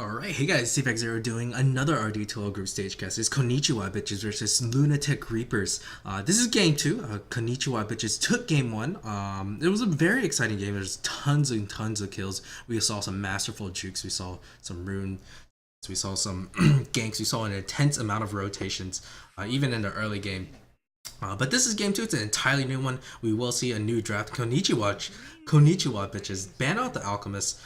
Alright, hey guys, CFX0 doing another RD2L group stage cast. It's Konichiwa bitches versus Lunatic Reapers. This is game 2. Konichiwa bitches took game 1. It was a very exciting game. There's tons and tons of kills. We saw some masterful jukes. We saw some rune. We saw some ganks. We saw an intense amount of rotations, even in the early game. But this is game 2. It's an entirely new one. We will see a new draft. Konichiwa bitches. Ban out the Alchemist.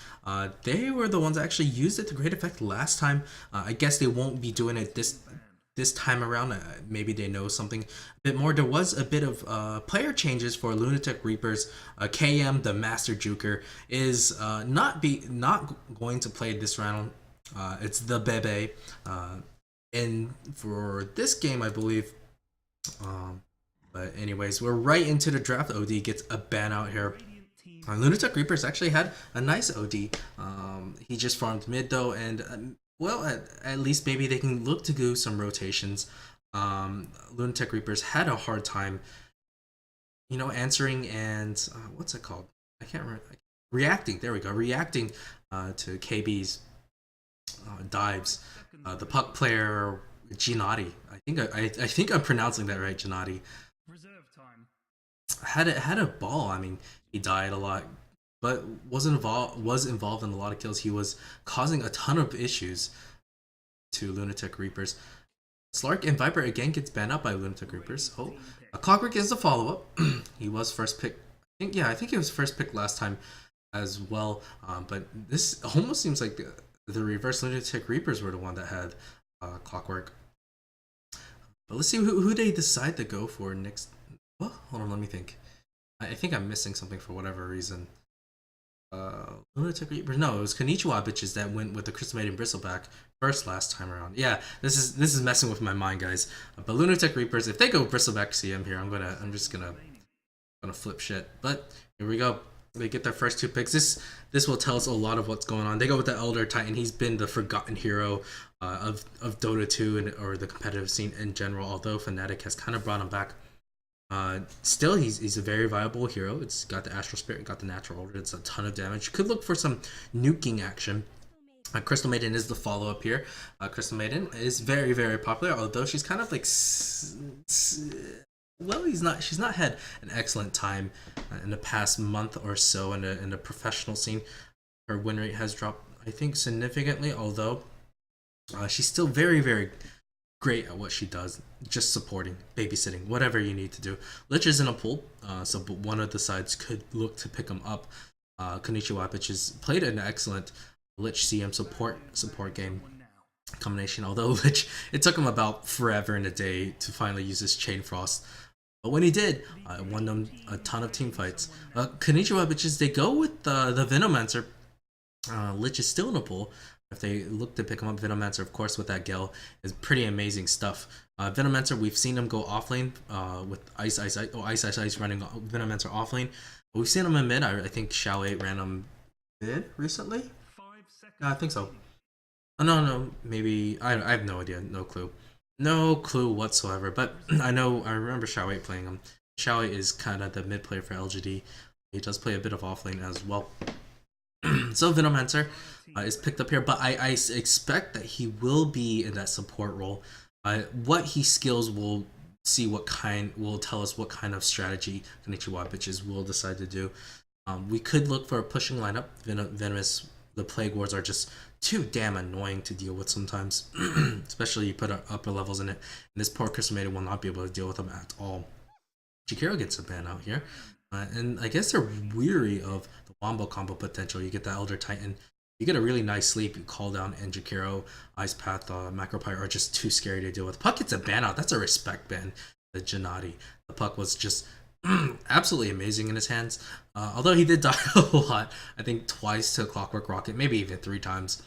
They were the ones that actually used it to great effect last time. I guess they won't be doing it this time around. Maybe they know something a bit more. There was a bit of player changes for Lunatic Reapers. KM, the Master Juker, is not going to play this round. It's the Bebe. And for this game, I believe. But anyways, we're right into the draft. OD gets a ban out here. Lunatic Reapers actually had a nice OD. He just farmed mid though, and well, at least maybe they can look to do some rotations. Lunatic Reapers had a hard time, you know, answering and what's it called? I can't remember. Reacting. There we go. Reacting to KB's dives. The puck player Gennady. I think I'm pronouncing that right. Gennady had a ball. I mean, he died a lot, but was involved in a lot of kills. He was causing a ton of issues to Lunatic Reapers. Slark and Viper again gets banned out by Lunatic Reapers. Oh, a Clockwork is the follow up. He was first pick. I think he was first pick last time as well. But this almost seems like the reverse. Lunatic Reapers were the one that had Clockwork. But let's see who they decide to go for next. Well, hold on, let me think. I think I'm missing something for whatever reason. Lunatic Reapers. No, it was Konichiwa bitches that went with the Crystal Maiden Bristleback first last time around. Yeah, this is messing with my mind, guys. But Lunatic Reapers, if they go Bristleback CM here, I'm just gonna flip shit. But here we go. They get their first 2 picks. This will tell us a lot of what's going on. They go with the Elder Titan. He's been the forgotten hero of Dota 2 or the competitive scene in general. Although Fnatic has kind of brought him back. Still, he's a very viable hero. It's got the Astral Spirit, got the Natural Order. It's a ton of damage. You could look for some nuking action. Crystal Maiden is the follow-up here. Crystal Maiden is very, very popular, although she's kind of like well, she's not had an excellent time in the past month or so in the professional scene. Her win rate has dropped, I think, significantly, although she's still very, very great at what she does, just supporting, babysitting, whatever you need to do. Lich is in a pool, so one of the sides could look to pick him up. Konichiwa has played an excellent Lich CM support game combination, although Lich, it took him about forever and a day to finally use his Chain Frost. But when he did, it won them a ton of team fights. Konichiwa bitches, they go with the Venomancer. Lich is still in a pool. If they look to pick him up, Venomancer, of course, with that Gale, is pretty amazing stuff. Venomancer, we've seen him go offlane with Ice running Venomancer offlane. We've seen him in mid. I think Shao 8 ran him mid recently. I think so. Oh, no, maybe I have no idea, no clue whatsoever. But I remember Shao 8 playing him. Shao 8 is kind of the mid player for LGD. He does play a bit of offlane as well. So Venomancer is picked up here, but I expect that he will be in that support role. What he skills will tell us what kind of strategy Konichiwa bitches will decide to do. We could look for a pushing lineup. Venomous, the Plague Wards are just too damn annoying to deal with sometimes, especially you put upper levels in it. And this poor Crystal Maiden will not be able to deal with them at all. Jakiro gets a ban out here. And I guess they're weary of the Wombo combo potential. You get the Elder Titan, you get a really nice sleep. You call down, and Jakiro, Ice Path, Macropyre are just too scary to deal with. Puck gets a ban out. That's a respect ban. The Gennady. The Puck was just absolutely amazing in his hands. Although he did die a lot. I think twice to Clockwork Rocket, maybe even 3 times.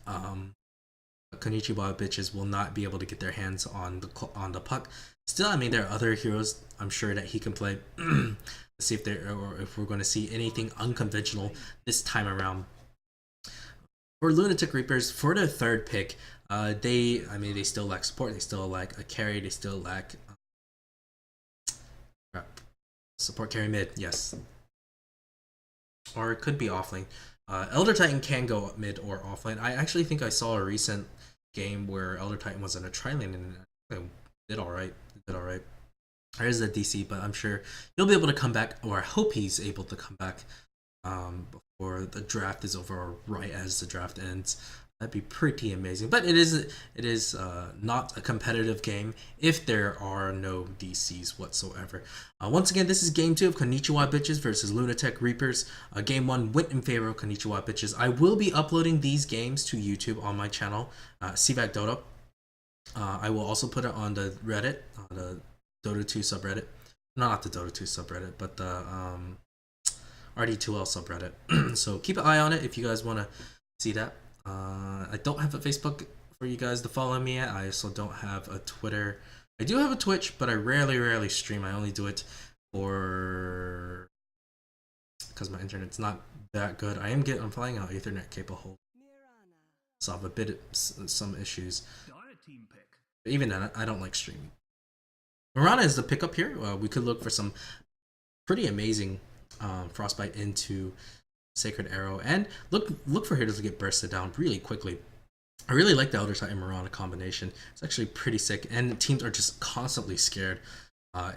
Konichiwa bitches will not be able to get their hands on the Puck. Still, I mean, there are other heroes I'm sure that he can play. Let's see if we're going to see anything unconventional this time around. For Lunatic Reapers, for the 3rd pick, they still lack support. They still lack a carry. They still lack support carry mid. Yes, or it could be offlane. Elder Titan can go mid or offlane. I actually think I saw a recent game where Elder Titan was in a tri-lane and it did all right. Did all right. There is a DC, but I'm sure he'll be able to come back, or I hope he's able to come back before the draft is over, or right as the draft ends. That'd be pretty amazing. But it is not a competitive game if there are no DCs whatsoever. Once again, this is game 2 of Konichiwa Bitches versus Lunatic Reapers. Game 1 went in favor of Konichiwa Bitches. I will be uploading these games to YouTube on my channel, CVAC Dota. I will also put it on the Reddit, the Dota 2 subreddit. Not the Dota 2 subreddit, but the RD2L subreddit. So keep an eye on it if you guys want to see that. I don't have a Facebook for you guys to follow me at. I also don't have a Twitter. I do have a Twitch, but I rarely stream. I only do it for because my internet's not that good. I'm flying out Ethernet cable, solve a bit some issues. But even then, I don't like streaming. Mirana is the pickup here. We could look for some pretty amazing frostbite into Sacred Arrow, and look for hitters to get bursted down really quickly. I really like the Elder Titan Mirana combination. It's actually pretty sick, and teams are just constantly scared.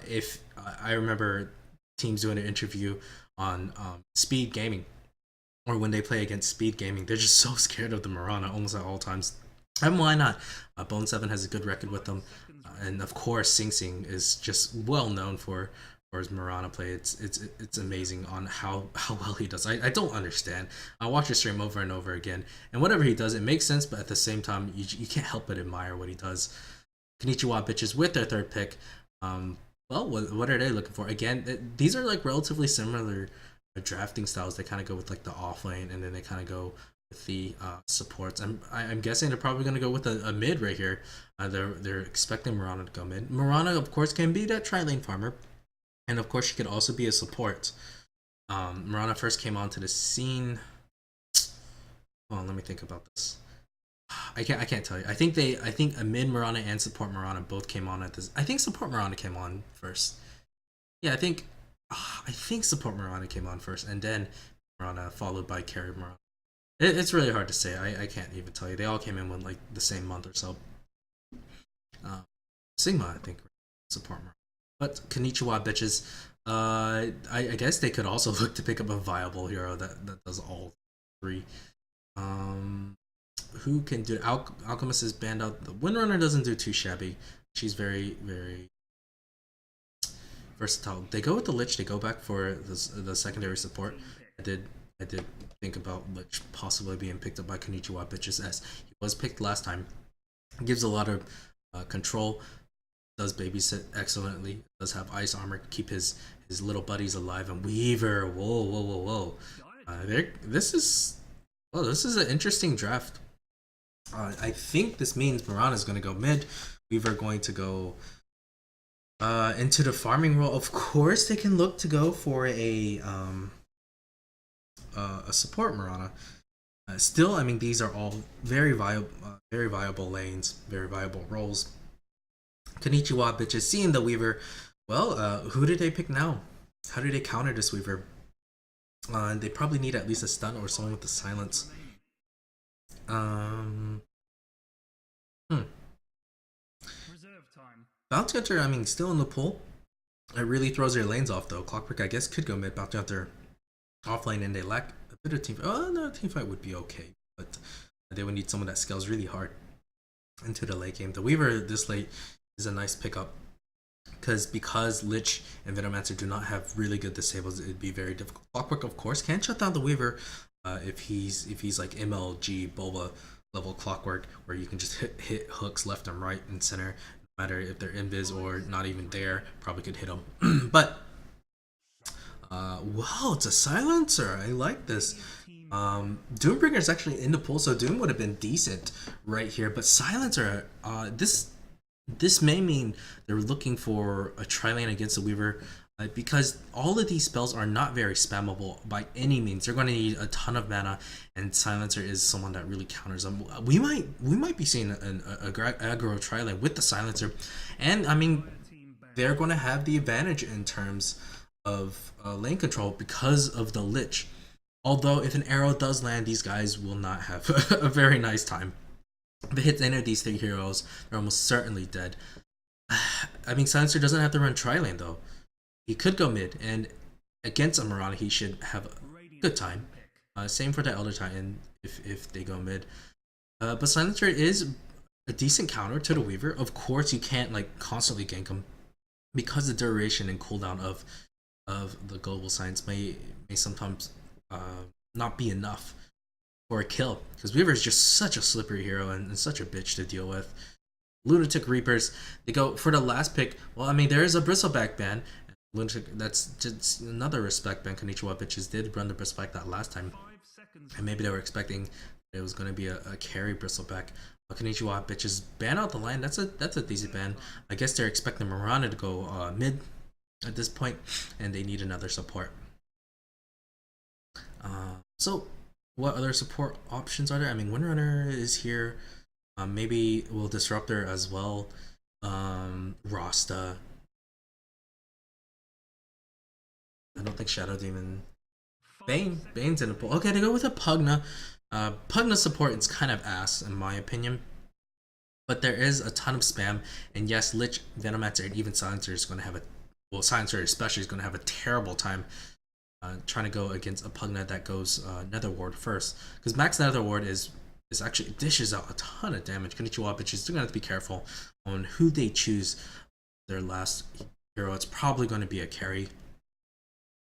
If I remember teams doing an interview on Speed Gaming, or when they play against Speed Gaming, they're just so scared of the Mirana almost at all times. And why not? Bone 7 has a good record with them, and of course Sing Sing is just well known for his Mirana play. It's amazing on how well he does. I don't understand. I watch his stream over and over again, and whatever he does, it makes sense, but at the same time, you can't help but admire what he does. Konichiwa Bitches with their third pick. Well, what are they looking for? Again, these are like relatively similar drafting styles. They kind of go with like the offlane, and then they kind of go with the supports. I'm guessing they're probably going to go with a mid right here. They're expecting Mirana to go mid. Mirana, of course, can be that tri-lane farmer, and of course, she could also be a support. Mirana first came onto the scene. Oh, let me think about this. I can't tell you. I think a mid Mirana and support Mirana both came on at this. I think support Mirana came on first. Yeah, I think support Mirana came on first, and then Mirana followed by carry Mirana. It's really hard to say. I can't even tell you. They all came in with like the same month or so. Sigma, I think, support Mirana. But Konichiwa Bitches, I guess they could also look to pick up a viable hero that does all three. Who can do Alchemist is banned out. The Windrunner doesn't do too shabby. She's very versatile. They go with the Lich. They go back for the secondary support. I did think about Lich possibly being picked up by Konichiwa Bitches, as he was picked last time. Gives a lot of control. Does babysit excellently. Does have ice armor. Keep his little buddies alive. And Weaver. Whoa. This is an interesting draft. I think this means Mirana is going to go mid. Weaver going to go into the farming role. Of course, they can look to go for a support Mirana. Still, I mean, these are all very viable lanes, very viable roles. Konichiwa Bitches seeing the Weaver. Well, who did they pick now? How do they counter this Weaver? They probably need at least a stun or someone with the silence. Bounty Hunter, I mean, still in the pool. It really throws their lanes off though. Clockwork, I guess, could go mid. Bounty Hunter offlane, and they lack a bit of team. Oh no, team fight would be okay, but they would need someone that scales really hard into the late game. The Weaver this late is a nice pickup because Lich and Venomancer do not have really good disables. It'd be very difficult. Clockwork, of course, can shut down the Weaver if he's like MLG Boba level Clockwork, where you can just hit hooks left and right and center. No matter if they're invis or not even there, probably could hit them. But wow, it's a silencer. I like this. Doombringer is actually in the pool, so Doom would have been decent right here. But silencer, this may mean they're looking for a tri-lane against the Weaver, because all of these spells are not very spammable by any means. They're going to need a ton of mana, and silencer is someone that really counters them. We might be seeing an aggro tri-lane with the silencer, and I mean, they're going to have the advantage in terms of lane control because of the Lich. Although if an arrow does land, these guys will not have a very nice time. If it hits any of these 3 heroes, they're almost certainly dead. I mean, Silencer doesn't have to run tri-lane though. He could go mid, and against a Mirana, he should have a good time. Same for the Elder Titan if they go mid. But Silencer is a decent counter to the Weaver. Of course, you can't like constantly gank him because the duration and cooldown of the global science may sometimes not be enough for a kill, because Weaver is just such a slippery hero and such a bitch to deal with. Lunatic Reapers, they go for the last pick. Well, I mean, there is a Bristleback ban. Lunatic, that's just another respect ban. Konichiwa bitches did run the Bristleback that last time, and maybe they were expecting it was going to be a carry Bristleback. Konichiwa bitches ban out the line. That's a decent ban. I guess they're expecting Mirana to go mid at this point, and they need another support. So what other support options are there? I mean, Windrunner is here. Maybe we'll Disruptor as well. Rasta. I don't think Shadow Demon. Bane's in a pool. Okay, they go with a Pugna. Pugna support is kind of ass in my opinion, but there is a ton of spam. And yes, Lich, Venomancer, and even Silencer is going to have a Silencer especially is going to have a terrible time trying to go against a Pugna that goes Nether Ward first, because Max Nether Ward is actually dishes out a ton of damage. Konichiwa bitches, they're gonna have to be careful on who they choose their last hero. It's probably going to be a carry,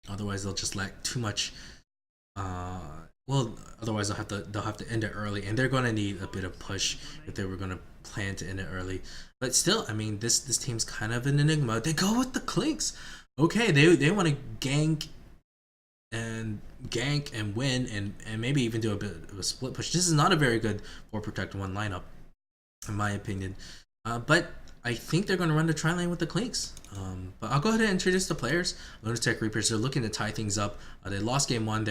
otherwise they'll just lack too much. Well, otherwise they'll have to end it early, and they're going to need a bit of push if they were going to plan to end it early. But still, I mean, this team's kind of an enigma. They go with the Clinks. Okay, they want to gank and win and maybe even do a bit of a split push. This is not a very good 4 Protect 1 lineup, in my opinion. But I think they're going to run the tri-lane with the Clinks. But I'll go ahead and introduce the players. Lunatic Reapers, they're looking to tie things up. They lost game 1.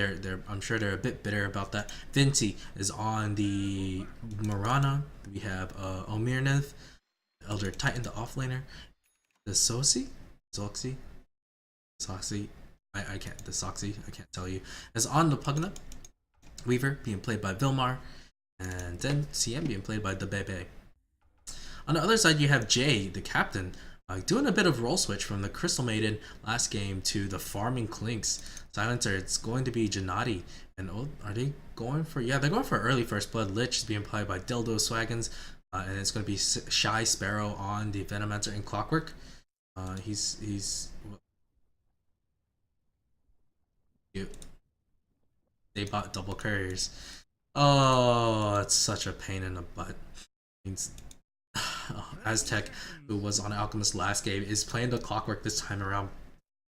I'm sure they're a bit bitter about that. Vinci is on the Mirana. We have Omirnith, Elder Titan, the offlaner. The Soxy? I can't. The Soxy, I can't tell you. Is on the Pugna. Weaver being played by Vilmar, and then CM being played by the Bebe. On the other side, you have Jay, the captain, doing a bit of role switch from the Crystal Maiden last game to the farming Clinks. Silencer, it's going to be Janati. And are they going for? Yeah, they're going for early first blood. Lich is being played by Dildo Swaggins, and it's going to be Shy Sparrow on the Venomancer and Clockwork. He's they bought double couriers. Oh, it's such a pain in the butt. Aztec, who was on Alchemist last game, is playing the Clockwork this time around.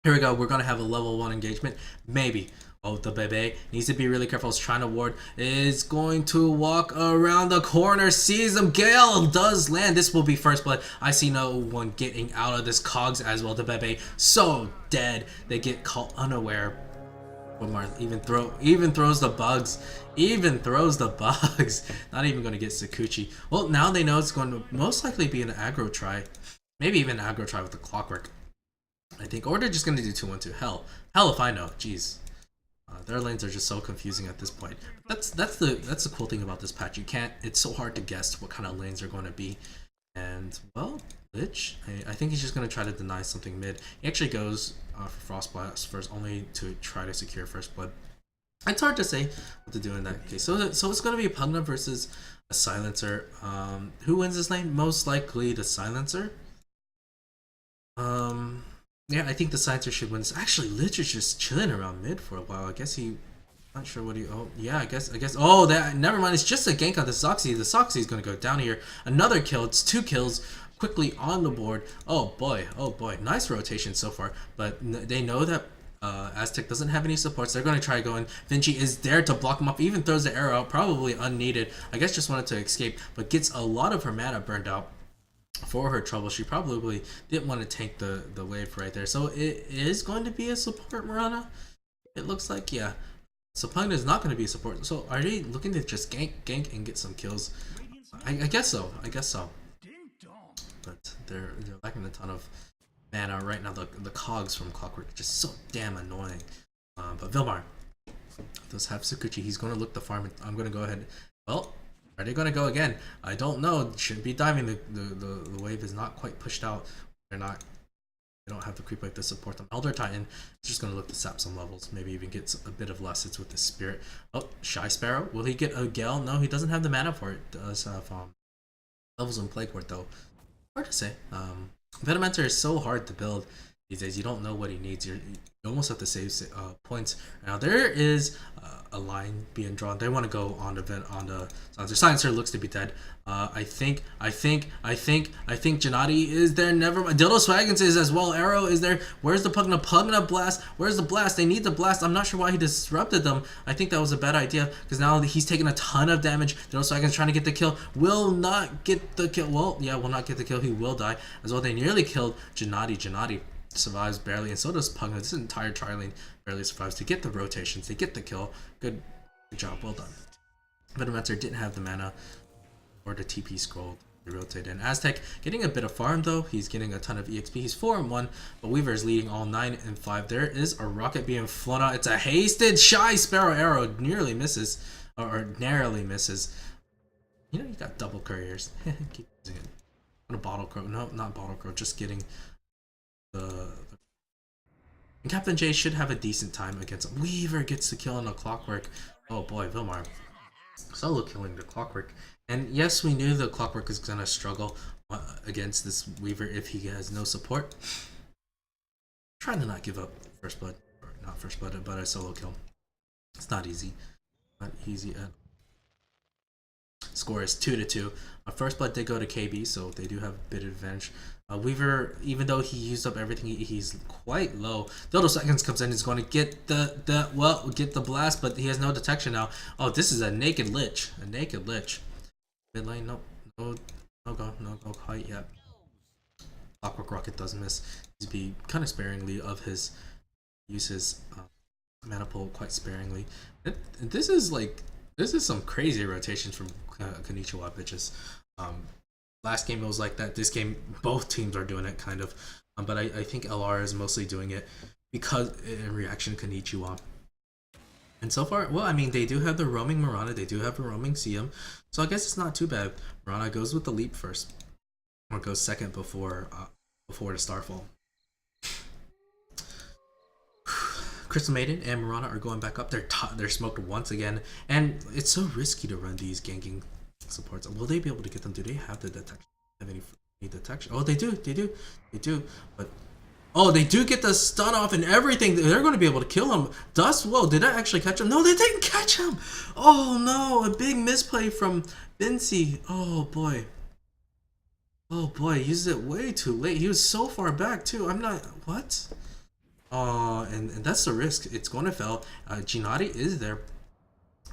Here we go. We're gonna have a level 1 engagement. Maybe. Oh, the Bebe needs to be really careful. He's trying to ward. Is going to walk around the corner. Sees him. Gale does land. This will be first blood. I see no one getting out of this cogs as well. The Bebe so dead. They get caught unaware. Even throws the bugs. Not even going to get Sakuchi. Well, now they know it's going to most likely be an aggro try. Maybe even an aggro try with the Clockwork, I think. Or they're just going to do 2-1-2. Hell if I know. Jeez. Their lanes are just so confusing at this point. That's the cool thing about this patch. It's so hard to guess what kind of lanes are going to be. And, well, Lich, I think he's just going to try to deny something mid. He actually goes for Frostblast first, only to try to secure first blood. It's hard to say what to do in that case. So it's going to be a Pugna versus a Silencer. Who wins this lane? Most likely the Silencer. Yeah, I think the Silencer should win this. Actually, Lich is just chilling around mid for a while. I guess not sure what he. Oh, yeah, I guess. Oh, never mind. It's just a gank on the Soxy. The Soxy is going to go down here. Another kill. It's 2 kills. Quickly on the board. Oh boy, nice rotation so far, but they know that Aztec doesn't have any supports. They're going to try going. Vinci is there to block him up, even throws the arrow out, probably unneeded. I guess just wanted to escape, but gets a lot of her mana burned out for her trouble. She probably didn't want to tank the wave right there, so it is going to be a support Mirana. It looks like, yeah. So Pugna is not going to be a support. So are they looking to just gank and get some kills? I guess so. But they're lacking a ton of mana right now. The cogs from Clockwork are just so damn annoying. But Vilmar Does have Sakuchi. He's going to look the farm. I'm going to go ahead. Well, are they going to go again? I don't know. Shouldn't be diving. The wave is not quite pushed out. They're not. They don't have the creep wave to support them. Elder Titan is just going to look to sap some levels. Maybe even get a bit of lessons with the spirit. Oh, Shy Sparrow. Will he get a Gale? No, he doesn't have the mana for it. Does have levels in Plague Ward though. Hard to say. Venomancer is so hard to build these days. You don't know what he needs. You almost have to save points. Now there is a line being drawn. They want to go on the Silencer. Silencer looks to be dead. I think Gennady is there. Never mind. Dildo Swaggins is as well. Arrow is there. Where's the Pugna? Pugna blast. Where's the blast? They need the blast. I'm not sure why he disrupted them. I think that was a bad idea because now he's taking a ton of damage. Dildo Swaggins trying to get the kill. Will not get the kill. Well, yeah, will not get the kill. He will die as well. They nearly killed Gennady. Gennady survives barely, and so does Pugna. This entire tri-lane barely survives to get the rotations. They get the kill. Good job. Well done. Venomancer didn't have the mana or the TP scroll to rotate in. Aztec getting a bit of farm though. He's getting a ton of EXP. He's 4-1, but Weaver is leading all 9-5. There is a rocket being flown out. It's a hasted Shy Sparrow arrow. Nearly misses, or narrowly misses. You know, you got double couriers. Keep using it. What a Bottle Crow. No, not Bottle Crow. Just getting the and Captain J should have a decent time against him. Weaver gets the kill on the Clockwork. Oh boy, Vilmar solo killing the Clockwork. And yes, we knew the Clockwork is gonna struggle against this Weaver if he has no support. Trying to not give up first blood, or not first blood, but a solo kill. It's not easy. Not easy at all. Score is 2-2. First blood did go to KB, so they do have a bit of advantage. Weaver, even though he used up everything, he's quite low. Dildo Seconds comes in, he's going to get get the blast, but he has no detection now. Oh, this is a naked lich. A naked lich. Mid lane, no go quite yet. Clockwork Rocket does miss. He's be kind of sparingly of his uses. Mana pool quite sparingly. This is some crazy rotations from Konichiwa bitches. Last game it was like that. This game both teams are doing it kind of, but I think LR is mostly doing it because in reaction to Konichiwa. And so far, well, I mean, they do have the roaming Mirana, they do have a roaming CM, so I guess it's not too bad. Mirana goes with the leap first, or goes second before the Starfall. Crystal Maiden and Mirana are going back up. They're smoked once again, and it's so risky to run these ganking supports. Will they be able to get them? Do they have the detection? Have any detection? Oh, they do. But oh, they do get the stun off and everything. They're going to be able to kill him. Dust. Whoa, did I actually catch him? No, they didn't catch him. Oh no, a big misplay from Vinci. Oh boy, he used it way too late. He was so far back too. I'm not. What? And that's the risk. It's going to fail. Gennady is there.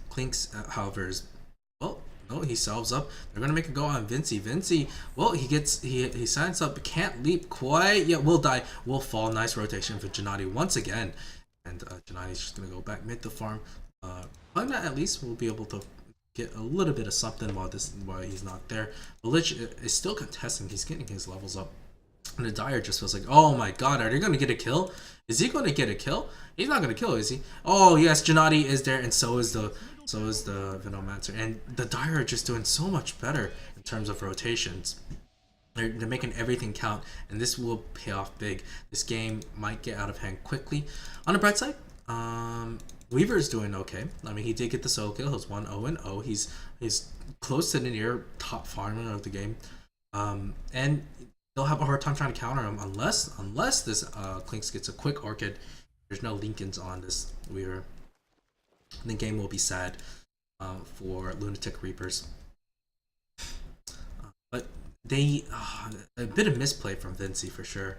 Clinks, however, is well. No, he salves up. They're gonna make a go on Vinci. Vinci, well, he signs up. Can't leap quite yet. Will die. Will fall. Nice rotation for Gennady once again. And Gennady's just gonna go back mid the farm. Pugna at least will be able to get a little bit of something while he's not there. The Lich is still contesting. He's getting his levels up. And the Dire just feels like, oh my god, are they going to get a kill? Is he going to get a kill? He's not going to kill, is he? Oh yes, Gennady is there, and so is the Venomancer. And the Dire are just doing so much better in terms of rotations. They're making everything count, and this will pay off big. This game might get out of hand quickly. On the bright side, Weaver is doing okay. I mean, he did get the solo kill. He was 1-0-0. He's close to the near top farmer of the game. And they'll have a hard time trying to counter him unless this Clinks gets a quick Orchid. There's no Lincolns on this Weaver. The game will be sad for Lunatic Reapers. But they a bit of misplay from Vinci for sure.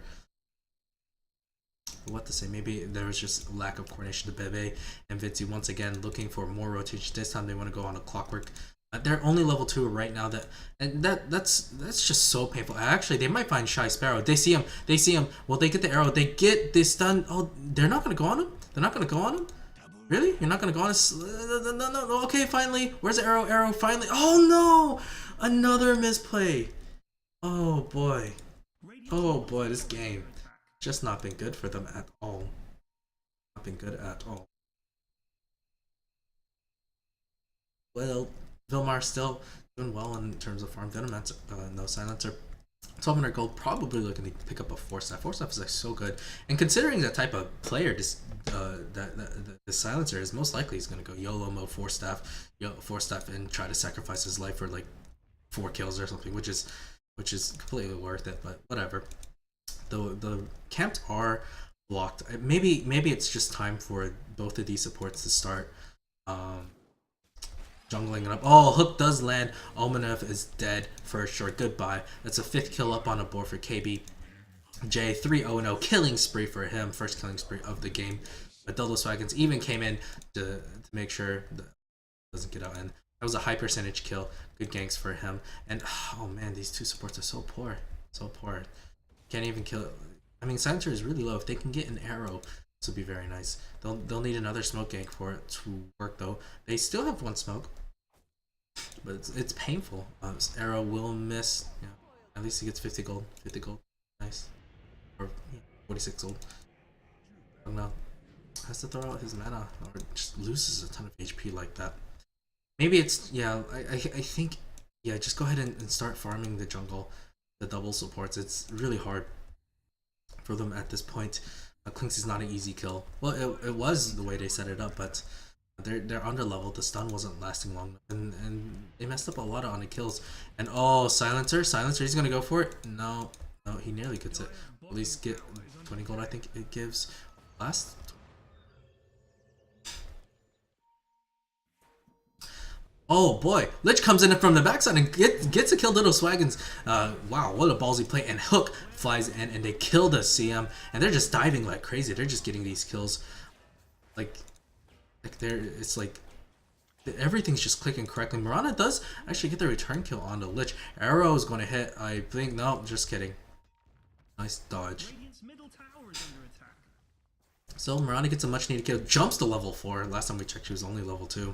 What to say? Maybe there was just a lack of coordination to Bebe and Vinci once again looking for more rotation. This time they want to go on a Clockwork. They're only level 2 right now. That's just so painful. Actually, they might find Shy Sparrow. They see him. Well, they get the arrow. They get this stun. Oh, they're not gonna go on him. They're not gonna go on him. Really? You're not gonna go on his? No. Okay, finally. Where's the arrow? Arrow. Finally. Oh no! Another misplay. Oh boy. This game just not been good for them at all. Not been good at all. Well, Vilmar still doing well in terms of farm. Dynamite, no silencer. 1200 gold, probably looking to pick up a 4-staff. 4-staff is like so good, and considering the type of player the silencer is, most likely he's gonna go YOLO mode 4-staff, and try to sacrifice his life for like 4 kills or something, which is completely worth it. But whatever. The camps are blocked. Maybe it's just time for both of these supports to start um, jungling it up. Oh, hook does land. Omenev is dead for sure. Goodbye. That's a 5th kill up on the board for KB. J 3-0-0 killing spree for him. First killing spree of the game. But Dildos Wagons even came in to make sure that doesn't get out. And that was a high percentage kill. Good ganks for him. And oh man, these two supports are so poor. So poor. Can't even kill. I mean, Silencer is really low. If they can get an arrow, this would be very nice. They'll need another smoke gank for it to work though. They still have 1 smoke, but it's painful. Arrow will miss. Yeah, at least he gets 50 gold. 50 gold, nice. Or 46 gold. I don't know. Has to throw out his mana, or just loses a ton of HP like that. Maybe it's, yeah. I think, yeah. Just go ahead and start farming the jungle, the double supports. It's really hard for them at this point. Clinks is not an easy kill. Well, it was the way they set it up, but they're under leveled. The stun wasn't lasting long, and they messed up a lot on the kills. And oh, silencer, he's gonna go for it. No, he nearly gets it. At least get 20 gold. I think it gives. Last. Oh boy, Lich comes in from the backside and gets a kill. Little Swaggins. Wow, what a ballsy play. And Hook flies in and they kill the CM. And they're just diving like crazy. They're just getting these kills. Like it's like everything's just clicking correctly. Mirana does actually get the return kill on the Lich. Arrow is going to hit, I think. No, just kidding. Nice dodge. So Mirana gets a much needed kill. Jumps to level 4. Last time we checked, she was only level 2.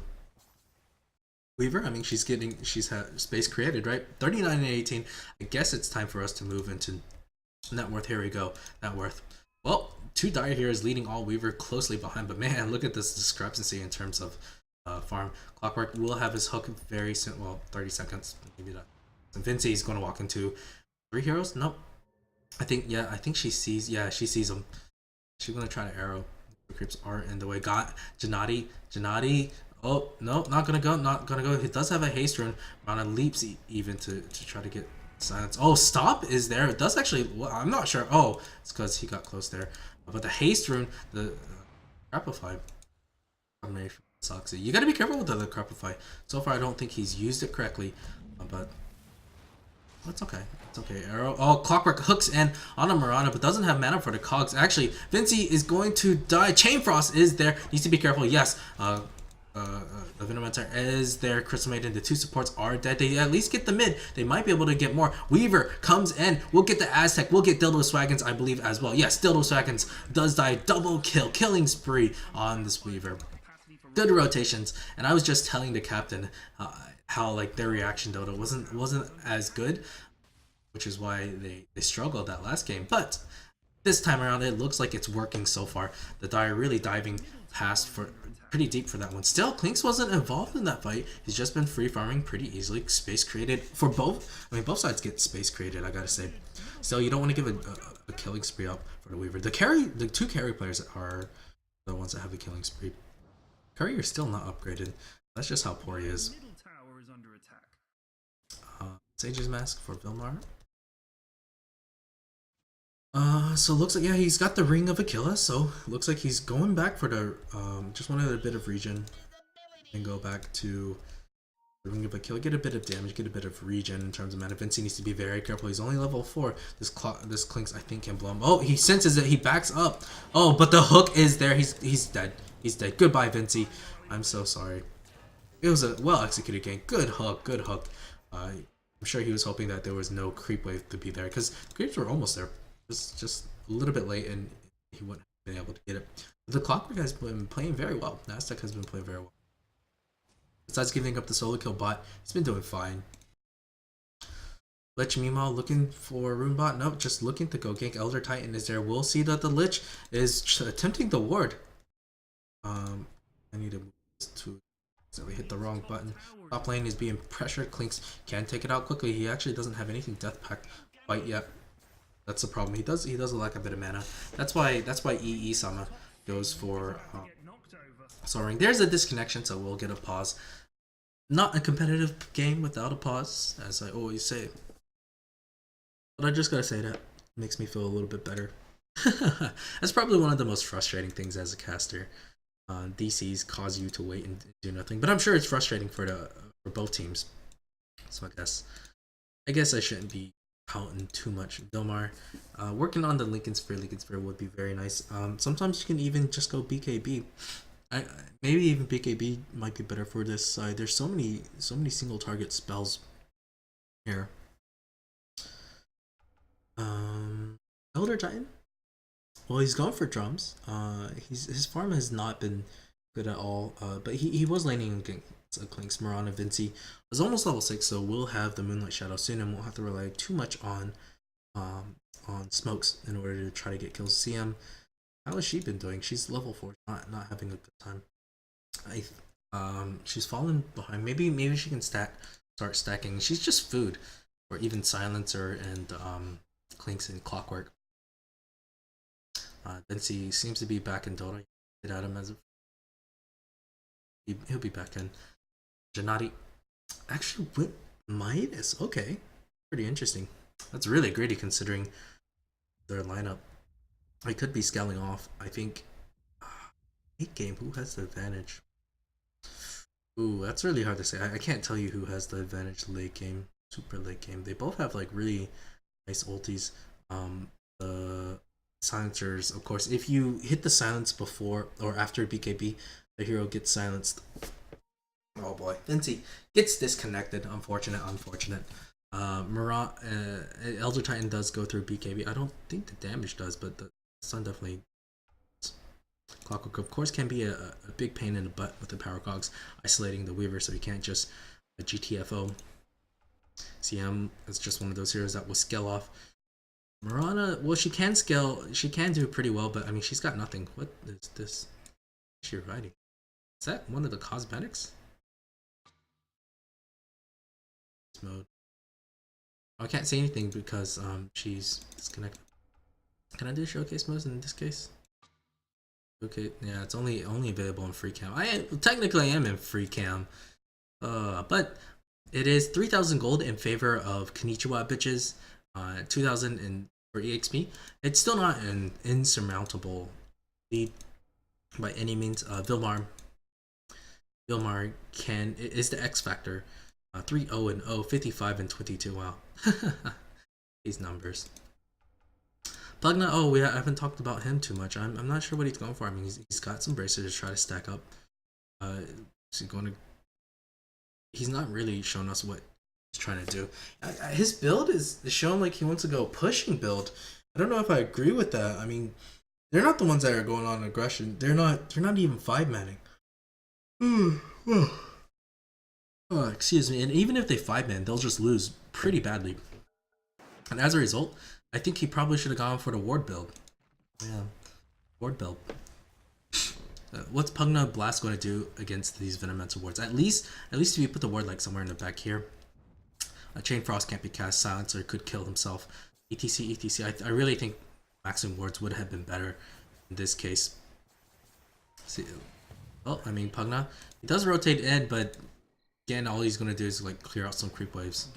Weaver, I mean, she's had space created, right? 39 and 18. I guess it's time for us to move into net worth. Here we go. Net worth. Well, 2 dire here is leading all. Weaver closely behind, but man, look at this discrepancy in terms of farm. Clockwork will have his hook very soon. Well, 30 seconds. Maybe that. And Vinci is going to walk into 3 heroes. Nope. I think she sees. Yeah, she sees him. She's going to try to arrow. The creeps are in the way. Got Janati. Oh, no, not gonna go. He does have a haste rune. Rana leaps even to try to get silence. Oh, stop is there. It does actually, well, I'm not sure. Oh, it's because he got close there. But the haste rune, the Crapify combination sucks. You gotta be careful with the Crapify. So far, I don't think he's used it correctly, but it's okay. It's okay. Arrow. Oh, Clockwork hooks in on a Mirana, but doesn't have mana for the cogs. Actually, Vinci is going to die. Chain Frost is there. Needs to be careful. Yes. The Venomancer is there. Crystal Maiden, the 2 supports are dead. They at least get the mid. They might be able to get more. Weaver comes in. We'll get the Aztec. We'll get Dildo Swaggins, I believe, as well. Yes, Dildo Swaggins does die. Double kill. Killing spree on this Weaver. Good rotations. And I was just telling the captain how like their reaction Dodo wasn't as good, which is why they struggled that last game. But this time around, it looks like it's working so far. The Dire really diving past for pretty deep for that one. Still, Klinks wasn't involved in that fight. He's just been free farming pretty easily. Space created for both. I mean, both sides get space created, I gotta say. Still, you don't want to give a killing spree up for the Weaver. The 2 carry players are the ones that have a killing spree. Courier's still not upgraded. That's just how poor he is. Sage's Mask for Vilmar. So looks like, yeah, he's got the Ring of Achilles, so looks like he's going back for the, just wanted a bit of regen, and go back to the Ring of Achilles, get a bit of damage, get a bit of regen in terms of mana. Vinci needs to be very careful, he's only level 4, this Klinks, I think, can blow him. Oh, he senses it, he backs up. Oh, but the hook is there, he's dead, Goodbye, Vinci, I'm so sorry. It was a well-executed game, good hook. I'm sure he was hoping that there was no creep wave to be there, because the creeps were almost there. Just a little bit late, and he wouldn't have been able to get it. The Clockwork has been playing very well. Aztec has been playing very well. Besides giving up the solo kill bot, he's been doing fine. Lich meanwhile looking for Rune bot. Nope, just looking to go gank. Elder Titan is there. We'll see that the Lich is attempting the ward. I need to move this to So we hit the wrong button. Top lane is being pressured. Clinks can take it out quickly. He actually doesn't have anything death pact quite yet. That's the problem. He does lack a bit of mana. That's why EE Sama goes for Soaring. There's a disconnection, so we'll get a pause. Not a competitive game without a pause, as I always say. But I just gotta say that it makes me feel a little bit better. That's probably one of the most frustrating things as a caster. DCs cause you to wait and do nothing, but I'm sure it's frustrating for both teams. So I guess I shouldn't be counting too much. Domar, working on the Lincoln Sphere would be very nice. Sometimes you can even just go BKB. Maybe even BKB might be better for this side. There's so many single target spells here. Elder Titan. Well, he's gone for drums. His farm has not been good at all. But he was laning against Clinks. Mirana Vinci was almost level 6, so we'll have the Moonlight Shadow soon, and won't have to rely too much on smokes in order to try to get kills. CM, how has she been doing? She's level 4, not having a good time. She's fallen behind. Maybe she can start stacking. She's just food, or even Silencer and Clinks and Clockwork. Vinci seems to be back in Dota. Hit at him as he'll be back in. Janati actually went Midas. Okay, pretty interesting. That's really greedy considering their lineup. I could be scaling off. I think late game. Who has the advantage? Ooh, that's really hard to say. I can't tell you who has the advantage late game, super late game. They both have like really nice ultis. The silencers, of course, if you hit the silence before or after BKB, the hero gets silenced. Oh boy, Vinci gets disconnected. Unfortunate. Elder Titan does go through BKB. I don't think the damage does, but the stun definitely. Clockwork, of course, can be a big pain in the butt with the power cogs isolating the Weaver, so you can't just GTFO. CM is just one of those heroes that will scale off. Mirana, well, she can scale, she can do pretty well, but I mean, she's got nothing. What is this? What's she writing? Is that one of the cosmetics? Mode. Oh, I can't say anything because she's disconnected. Can I do showcase modes in this case? Okay, yeah, it's only available in free cam. Technically I am in free cam, but it is 3,000 gold in favor of Konichiwa bitches. 2,000 for EXP. It's still not an insurmountable lead by any means. Vilmar is the X factor. 3-0-0, 55 and 22. Wow, these numbers. Pugna, oh, I haven't talked about him too much. I'm not sure what he's going for. I mean, he's got some bracers to try to stack up. He's not really shown us what he's trying to do. His build is showing like he wants to go pushing build. I don't know if I agree with that. I mean, they're not the ones that are going on aggression. They're not even 5-manning. Oh, excuse me. And even if they 5-man, they'll just lose pretty badly. And as a result, I think he probably should have gone for the ward build. Yeah, ward build. What's Pugna Blast going to do against these Venommental wards? At least if you put the ward like somewhere in the back here. Chain Frost can't be cast. Silencer could kill himself. etc. I really think maxing wards would have been better in this case. See, well, I mean, Pugna, he does rotate in, but again, all he's going to do is like clear out some creep waves.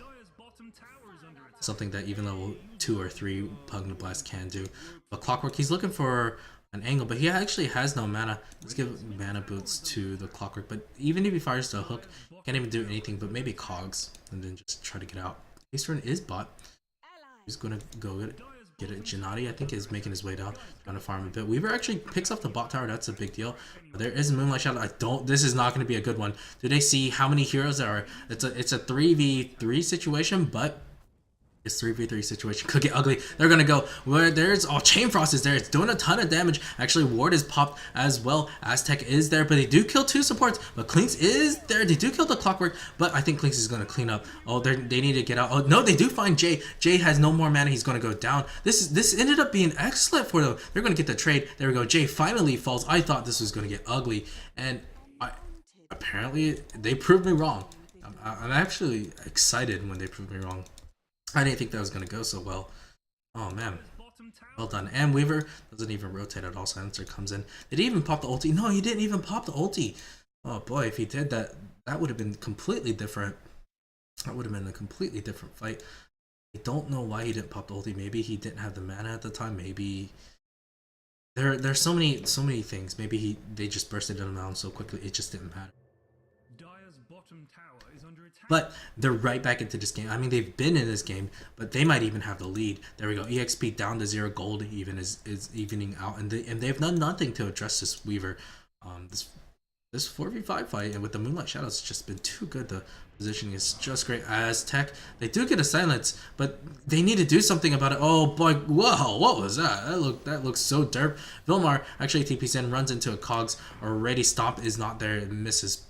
Something that even level 2 or 3 Pugna Blast can do. But Clockwork, he's looking for an angle, but he actually has no mana. Let's give mana boots to the Clockwork, but even if he fires the hook, can't even do anything but maybe cogs and then just try to get out. His turn is bot. He's gonna go get it. Janati, I think, is making his way down, trying to farm a bit. Weaver actually picks up the bot tower. That's a big deal. There is Moonlight Shadow. This is not going to be a good one. Do they see how many heroes there are? It's a 3v3 situation, but this 3v3 situation could get ugly. They're gonna go where there's Chain Frost is there. It's doing a ton of damage. Actually, Ward is popped as well. Aztec is there, but they do kill 2 supports. But Clinks is there. They do kill the Clockwork, but I think Clinks is gonna clean up. Oh, they need to get out. Oh no, they do find Jay. Jay has no more mana. He's gonna go down. This ended up being excellent for them. They're gonna get the trade. There we go. Jay finally falls. I thought this was gonna get ugly, and apparently they proved me wrong. I'm actually excited when they proved me wrong. I didn't think that was gonna go so well. Oh man. Well done. And Weaver doesn't even rotate at all. Silencer comes in. Did he even pop the ulti? No, he didn't even pop the ulti. Oh boy, if he did that, that would have been completely different. That would have been a completely different fight. I don't know why he didn't pop the ulti. Maybe he didn't have the mana at the time. Maybe there's so many things. Maybe they just bursted him out so quickly it just didn't matter. But they're right back into this game. I mean, they've been in this game, but they might even have the lead. There we go. EXP down to 0 gold even is evening out, and they've done nothing to address this Weaver. This 4v5 fight, and with the Moonlight Shadows, it's just been too good. The positioning is just great. Aztec, they do get a silence, but they need to do something about it. Oh boy, whoa, what was that? That looks so derp. Vilmar actually TPs in, runs into a Cogs. Already Stomp is not there, it misses.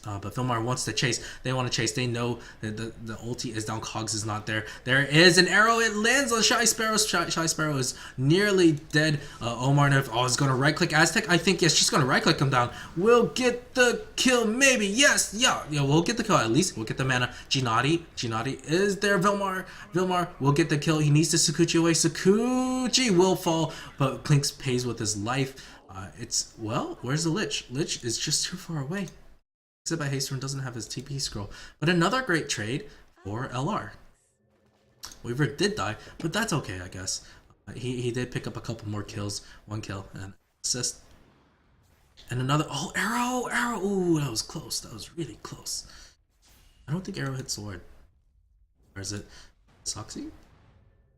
But Vilmar wants to chase. They want to chase. They know that the ulti is down. Cogs is not there. There is an arrow. It lands on Shy Sparrow. Shy Sparrow is nearly dead. Omarnev is going to right click Aztec. I think, yes, she's going to right click him down. We'll get the kill. Maybe. Yes. Yeah, we'll get the kill at least. We'll get the mana. Ginati is there. Vilmar will get the kill. He needs to Sakuchi away. Sakuchi will fall, but Clinks pays with his life. Well, where's the Lich? Lich is just too far away. Except by Hasterun doesn't have his TP scroll. But another great trade for LR. Weaver did die, but that's okay, I guess. He did pick up a couple more kills. 1 kill and assist. And another, arrow! Ooh, that was close. That was really close. I don't think arrow hit sword. Or is it Soxy?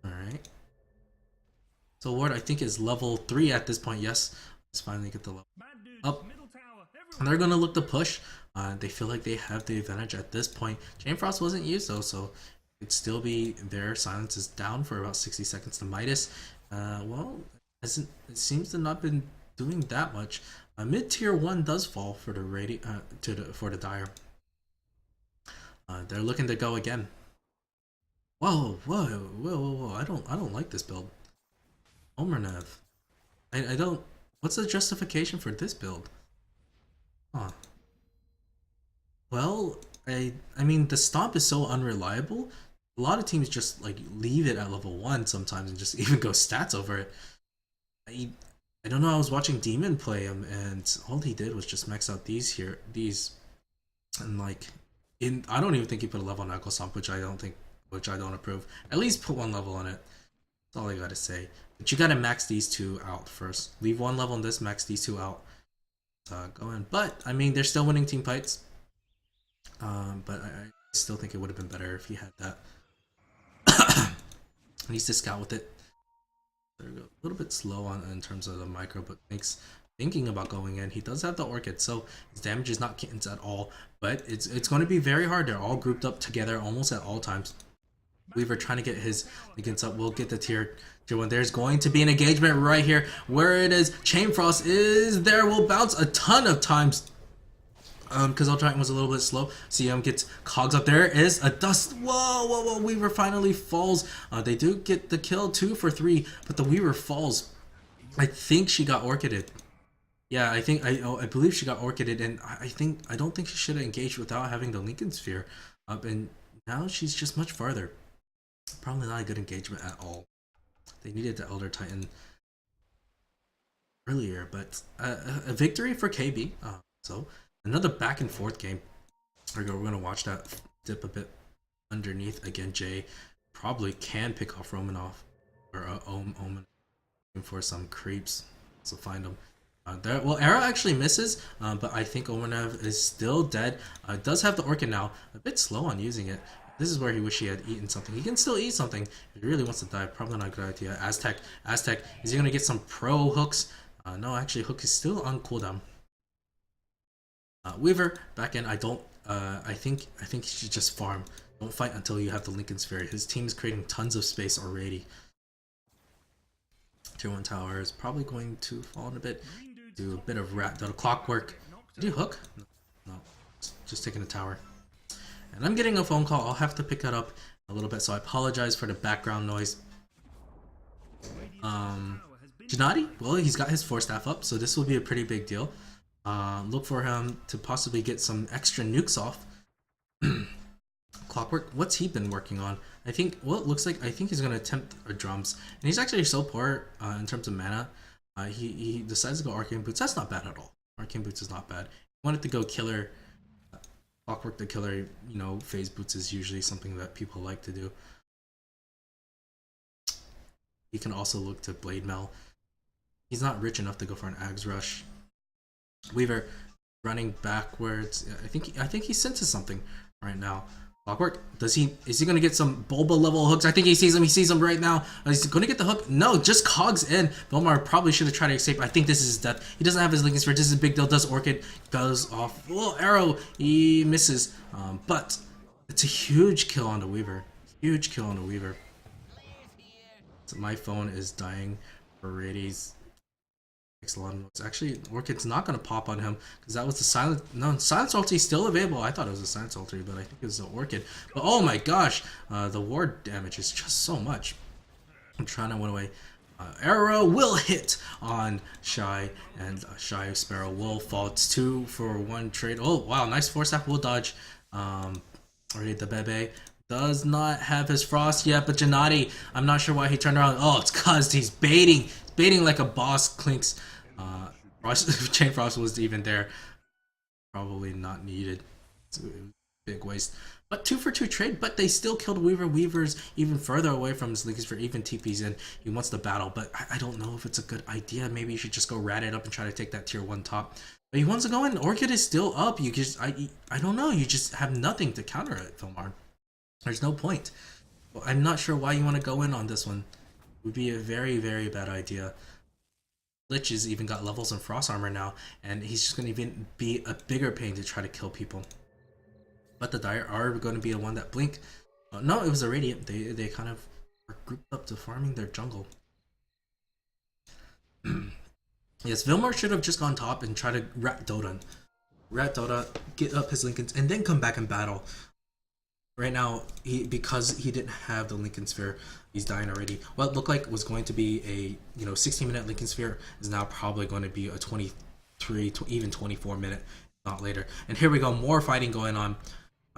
Alright. So ward, I think, is level 3 at this point. Yes. Let's finally get the level up. And they're going to look to push. They feel like they have the advantage at this point. Chain Frost wasn't used though, so it'd still be there. Silence is down for about 60 seconds to Midas. Well, it seems to not been doing that much. Mid tier 1 does fall for the for the Dire. They're looking to go again. Whoa! I don't like this build. Omarnev. I don't. What's the justification for this build? Huh. Well, I mean, the Stomp is so unreliable. A lot of teams just like leave it at level 1 sometimes and just even go stats over it. I don't know. I was watching Demon play him, and all he did was just max out these, and like, I don't even think he put a level on Echo Stomp, which I don't approve. At least put 1 level on it. That's all I gotta say. But you gotta max these 2 out first. Leave 1 level on this, max these 2 out. Go in. But I mean, they're still winning team fights. But I still think it would have been better if he had that. He needs to scout with it. There we go. A little bit slow in terms of the micro, but thinking about going in. He does have the Orchid, so his damage is not kittens at all. But it's going to be very hard. They're all grouped up together almost at all times. Weaver trying to get his against up. We'll get the tier 1. There's going to be an engagement right here. Where it is. Chain Frost is there. Will bounce a ton of times. Because Ultra was a little bit slow. CM gets Cogs up. There is a dust. Whoa. Weaver finally falls. They do get the kill 2 for 3, but the Weaver falls. I think she got Orchided. Yeah, I believe she got Orchided, and I don't think she should have engaged without having the Lincoln Sphere up, and now she's just much farther. Probably not a good engagement at all. They needed the Elder Titan earlier, but a victory for KB. So another back and forth game. We're gonna watch that dip a bit underneath again. Jay probably can pick off Romanov or Omen for some creeps. So find them. Well, Arrow actually misses, but I think Omarnev is still dead. Does have the Orchid now. A bit slow on using it. This is where he wish he had eaten something. He can still eat something if he really wants to die. Probably not a good idea. Aztec, is he gonna get some pro hooks? No, actually, hook is still on cooldown. Weaver back in. I think he should just farm. Don't fight until you have the Lincoln Sphere. His team is creating tons of space already. Tier 1 tower is probably going to fall in a bit. Do a bit of clockwork. Did you hook? No. Just taking the tower. And I'm getting a phone call. I'll have to pick that up a little bit, so I apologize for the background noise. Gennady, well, he's got his 4 staff up, so this will be a pretty big deal. Look for him to possibly get some extra nukes off. Clockwork, what's he been working on? I think, well, it looks like, I think he's going to attempt drums. And he's actually so poor in terms of mana. He decides to go Arcane Boots. That's not bad at all. Arcane Boots is not bad. He wanted to go Killer. Clockwork the Killer, you know, Phase Boots is usually something that people like to do. He can also look to Blade Mail. He's not rich enough to go for an Ags Rush. Weaver running backwards. I think he senses something right now. Clockwork, is he gonna get some Bulba level hooks? I think he sees him right now. He's gonna get the hook. No, just cogs in. Vilmar probably should have tried to escape. I think this is his death. He doesn't have his Lincoln Sphere. This is a big deal. Does Orchid, goes off. Little arrow, he misses. But it's a huge kill on the Weaver. Huge kill on the Weaver. So my phone is dying for Radies. Actually, Orchid's not going to pop on him because that was the silent. No, silence ulti still available. I thought it was a silence ulti, but I think it was the Orchid. But oh my gosh, the ward damage is just so much. I'm trying to win away. Arrow will hit on Shy, and Shy Sparrow will fall. It's 2 for 1 trade. Oh wow, nice force staff. Will dodge. Already the Bebe does not have his frost yet, but Gennady, I'm not sure why he turned around. Oh, it's cause he's baiting like a boss. Clinks. Chain Frost was even there. Probably not needed. It's a big waste. But 2 for 2 trade, but they still killed Weaver. Weaver's even further away from his Lincoln Sphere, even TP's in. He wants the battle, but I don't know if it's a good idea. Maybe you should just go rat it up and try to take that tier 1 top. But he wants to go in. Orchid is still up. You just I don't know. You just have nothing to counter it, Vilmar. There's no point. Well, I'm not sure why you want to go in on this one. It would be a very, very bad idea. Lich has even got levels in Frost Armor now, and he's just going to even be a bigger pain to try to kill people. But the Dire are going to be the one that blink. No, it was a Radiant. They kind of are grouped up to farming their jungle. Yes, Vilmar should have just gone top and tried to rat Dota. Rat Dota, get up his Lincolns, and then come back and battle. Right now, because he didn't have the Lincoln Sphere, he's dying already. What looked like was going to be a 16-minute Lincoln Sphere is now probably going to be a 23, even 24-minute, not later. And here we go, more fighting going on.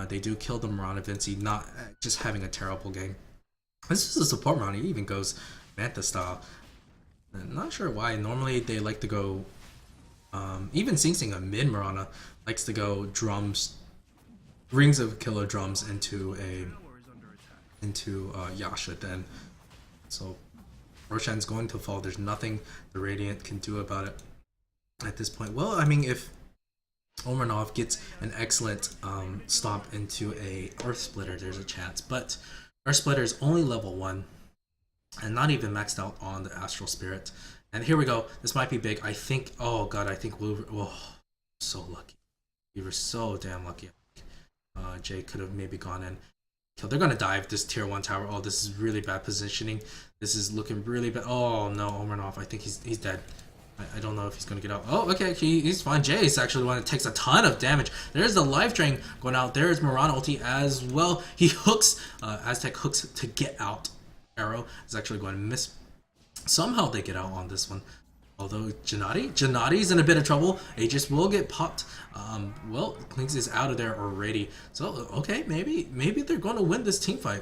They do kill the Mirana Vinci, not just having a terrible game. This is a support Mirana. He even goes Manta style. I'm not sure why. Normally they like to go, even Sing Sing, a mid Mirana, likes to go drums. Rings of Killer Drums into Yasha then. So Roshan's going to fall. There's nothing the Radiant can do about it at this point. Well, I mean, if Omarnov gets an excellent stomp into a Earth Splitter, there's a chance. But Earth Splitter is only level 1 and not even maxed out on the Astral Spirit. And here we go. This might be big. I think, oh god, I think we were, so lucky. We were so damn lucky. Jay could have maybe gone in. They're gonna dive this tier 1 tower. Oh, this is really bad positioning. This is looking really bad. Oh no, Omarnov. I think he's dead. I don't know if he's gonna get out. Oh, okay, he's fine. Jay is actually the one that takes a ton of damage. There's the life drain going out. There's Mirana ulti as well. He hooks. Aztec hooks to get out. Arrow is actually going to miss. Somehow they get out on this one. Although Gennady's in a bit of trouble. Aegis will get popped. Well, Clinks is out of there already. So okay, maybe they're going to win this team fight.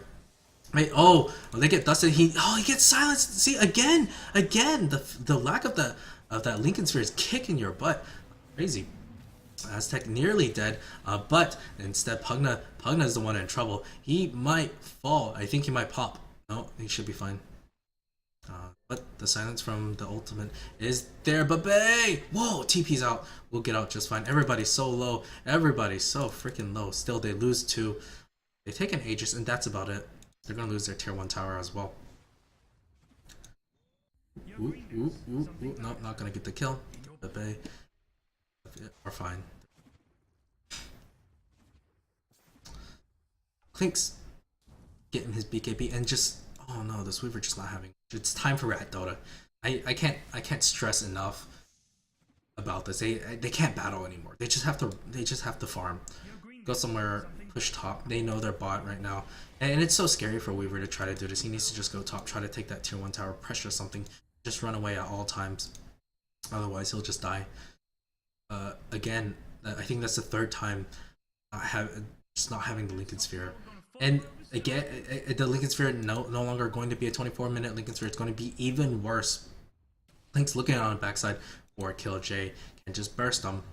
Wait, oh, they get dusted. He gets silenced. See, again, the lack of that Lincoln Sphere is kicking your butt. Crazy. Aztec nearly dead, but instead Pugna is the one in trouble. He might fall. I think he might pop. No, he should be fine. But the silence from the ultimate is there. Babe! Whoa, TP's out. We'll get out just fine. Everybody's so low. Everybody's so freaking low. Still, they lose 2. They take an Aegis, and that's about it. They're going to lose their tier 1 tower as well. Ooh. Nope, not going to get the kill. Babe are fine. Clinks getting his BKB and just... Oh no, this Weaver just not having. It's time for Rat Dota. I can't stress enough about this. They can't battle anymore. They just have to farm. Go somewhere, push top. They know they're bot right now, and it's so scary for Weaver to try to do this. He needs to just go top, try to take that tier 1 tower, pressure something, just run away at all times. Otherwise, he'll just die. Again, I think that's the third time just not having the Lincoln Sphere, and again, the Lincoln Sphere no longer going to be a 24-minute Lincoln Sphere. It's going to be even worse. Link's looking on the backside for kill. Jay can just burst them.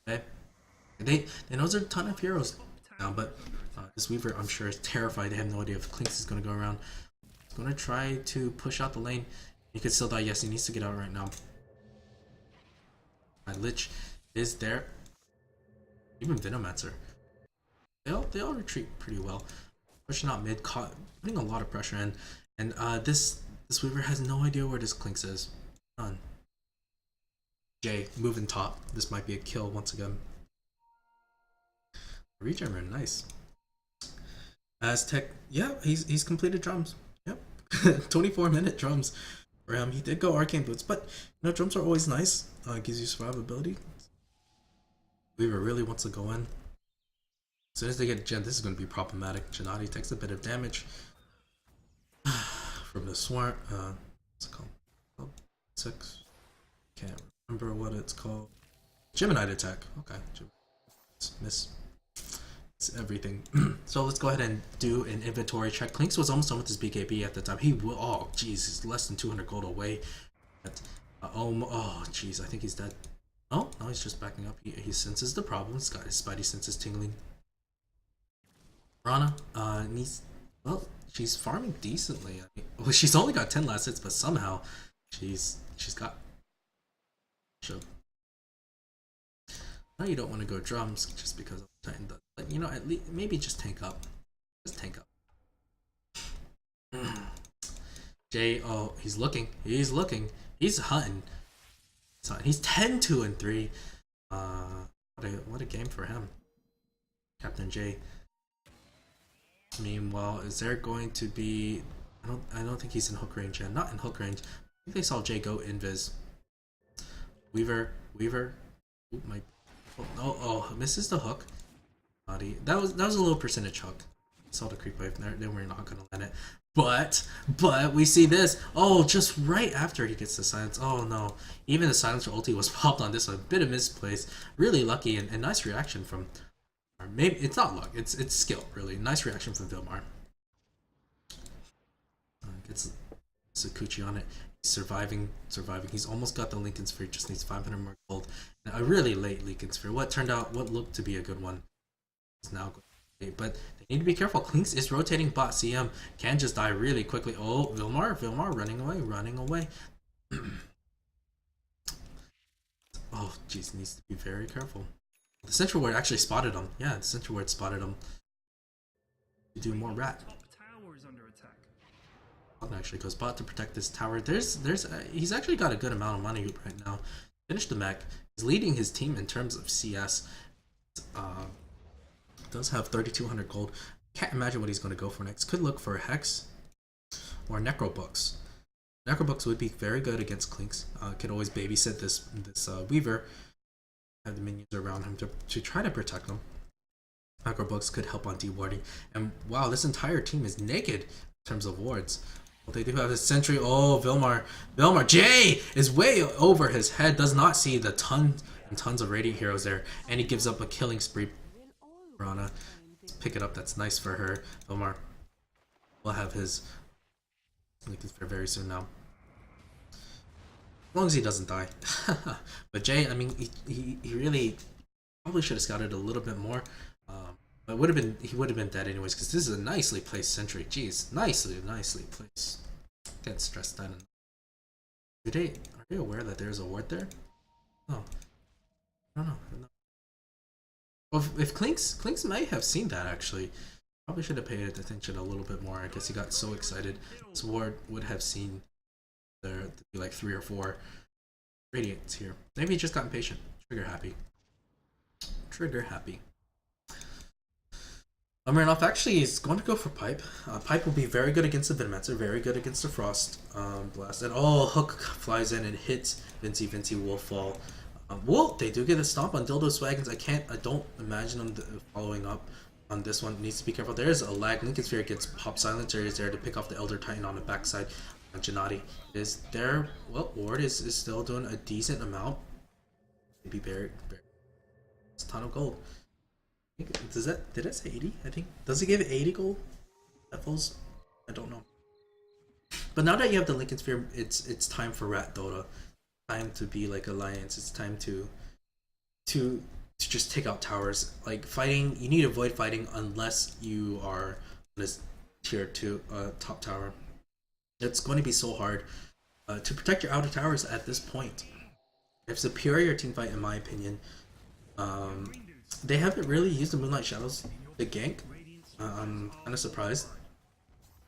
Okay, they know there's a ton of heroes now, but this Weaver, I'm sure, is terrified. They have no idea if Clinks is going to go around. He's going to try to push out the lane. He could still die. Yes, he needs to get out right now. Lich is there. Even Venomancer. They all retreat pretty well. Pushing out mid, putting a lot of pressure in. And this Weaver has no idea where this Clinks is. None. Jay, moving top. This might be a kill once again. Regener, nice. Aztec, yeah, he's completed drums. Yep. 24-minute drums for him. He did go arcane boots, but you know, drums are always nice. Gives you survivability. Weaver really wants to go in. As soon as they get Gen, this is going to be problematic. Gennady takes a bit of damage from the swarm. What's it called? 6. Can't remember what it's called. Gemini attack. Okay. Miss. It's everything. So let's go ahead and do an inventory check. Clinks was almost done with his BKB at the time. He will. Oh, jeez, he's less than 200 gold away. Oh, jeez, I think he's dead. Oh, no, he's just backing up. He senses the problem. He's got his spidey senses tingling. Rana needs. Well, she's farming decently. I mean, well, she's only got 10 last hits, but somehow she's got. Show. Now you don't want to go drums just because of Titan does. But you know, at least maybe just tank up. Just tank up. Jay, oh, he's looking. He's looking. He's hunting. He's 10-2-3. What a game for him. Captain J. Meanwhile, is there going to be? I don't think he's in hook range yet. Not in hook range. I think they saw Jay go invis. Weaver. Ooh, my. Oh, misses the hook. That was a low percentage hook. Saw the creep wave there. Then we're not gonna let it. But we see this. Oh, just right after he gets the silence. Oh no! Even the silencer ulti was popped on this one. A bit of misplace. Really lucky and nice reaction from. Or maybe it's not luck. It's skill. Really nice reaction from Vilmar. Gets Sakuchi on it. He's surviving. He's almost got the Lincoln Sphere. Just needs 500 more gold. And a really late Lincoln Sphere. What looked to be a good one is now good. But they need to be careful. Clinks is rotating bot. CM can just die really quickly. Oh, Vilmar running away. Oh, jeez, needs to be very careful. The Central Ward actually spotted him. Yeah, the Central Ward spotted him. You do more rat. Actually goes bot to protect this tower. He's actually got a good amount of money right now. Finished the mech. He's leading his team in terms of CS. Does have 3,200 gold. Can't imagine what he's going to go for next. Could look for Hex or Necrobooks. Necrobooks would be very good against Clinks. Could always babysit this Weaver. Have the minions around him to try to protect them. Necrobooks could help on dewarding. And wow, this entire team is naked in terms of wards. Well, they do have this sentry. Oh, Vilmar. Jay is way over his head. Does not see the tons and tons of radiant heroes there. And he gives up a killing spree. Rana. Let's pick it up. That's nice for her. Vilmar will have his Lincoln Sphere very soon now. As long as he doesn't die. But Jay, I mean, he really probably should have scouted a little bit more. But he would have been dead anyways, because this is a nicely placed sentry. Jeez, nicely placed. Can't stress that. Are they aware that there's a ward there? Oh, I don't know. Well, if Clinks might have seen that actually. Probably should have paid attention a little bit more. I guess he got so excited. This ward would have seen there to be like 3 or 4 radiants here. Maybe he just got impatient. Trigger happy. Marinov actually is going to go for Pipe. Pipe will be very good against the Venomancer, very good against the Frost Blast. And oh, Hook flies in and hits Vinci. Vinci will fall. Well, they do get a stomp on Dildo's Wagons. I don't imagine them following up on this one. Needs to be careful. There's a lag. Lincoln Sphere gets Pop Silencer is there to pick off the Elder Titan on the backside. Gennady is there. Well, Ward is still doing a decent amount. Maybe Barrett. It's a ton of gold. Does that, did I say 80? I think, does it give 80 gold? Levels? I don't know. But now that you have the Lincoln Sphere, it's time for Rat Dota. Time to be like Alliance. It's time to just take out towers. Like fighting, you need to avoid fighting unless you are on this tier 2 top tower. It's going to be so hard to protect your outer towers at this point. If superior team fight, in my opinion, they haven't really used the Moonlight Shadows to gank. I'm kind of surprised.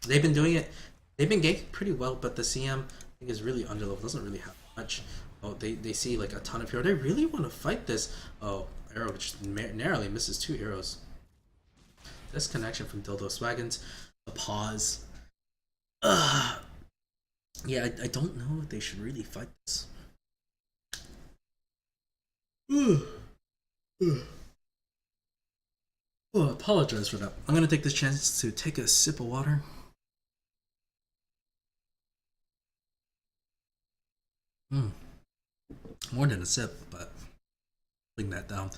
They've been doing it. They've been ganking pretty well, but the CM I think is really underleveled. Doesn't really have much. Oh, they see like a ton of hero. They really want to fight this. Oh, arrow which narrowly misses 2 arrows. Disconnection from Dildos Wagons. A pause. Yeah, I don't know if they should really fight this. Oh, apologize for that. I'm gonna take this chance to take a sip of water. More than a sip, but putting that down.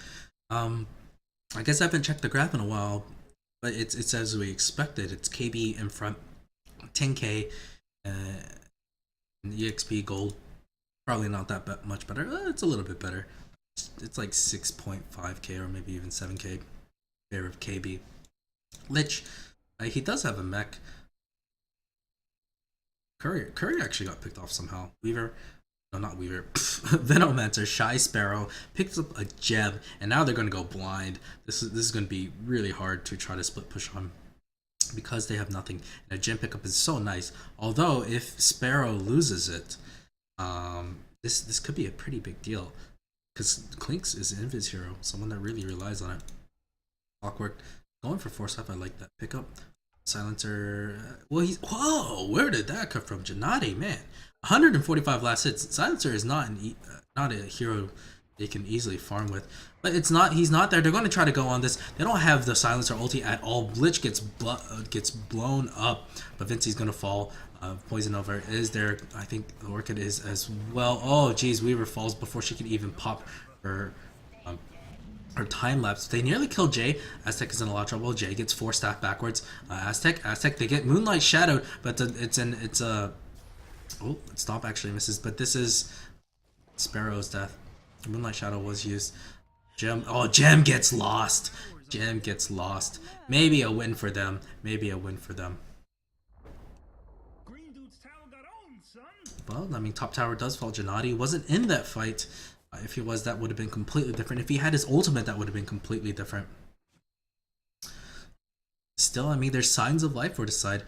I guess I haven't checked the graph in a while, but it's as we expected. It's KB in front, 10k, and EXP gold. Probably not that much better. It's a little bit better. It's like 6.5k or maybe even 7k. Pair of KB. Lich, he does have a mech. Curry actually got picked off somehow. Weaver. No, not Weaver. Venomancer, Shy Sparrow picks up a gem, and now they're gonna go blind. This is gonna be really hard to try to split push on because they have nothing. And a gem pickup is so nice. Although if Sparrow loses it, this could be a pretty big deal because Clinks is an invis hero, someone that really relies on it. Awkward. Going for force up. I like that pickup. Silencer. Well, he's. Whoa! Where did that come from? Gennady, man. 145 last hits. Silencer is not not a hero they can easily farm with. But it's not. He's not there. They're going to try to go on this. They don't have the Silencer ulti at all. Lich gets blown up, but Vinci's going to fall. Poison over is there. I think the Orchid is as well. Oh, geez, Weaver falls before she can even pop her time lapse. They nearly kill Jay. Aztec is in a lot of trouble. Jay gets 4 staff backwards. Aztec, they get Moonlight Shadowed, but it's a oh, stop actually misses. But this is Sparrow's death. Moonlight Shadow was used. Gem. Oh, Gem gets lost. Gem gets lost. Maybe a win for them. Maybe a win for them. Well, I mean, top tower does fall. Gennady wasn't in that fight. If he was, that would have been completely different. If he had his ultimate, that would have been completely different. Still, I mean, there's signs of life for this side.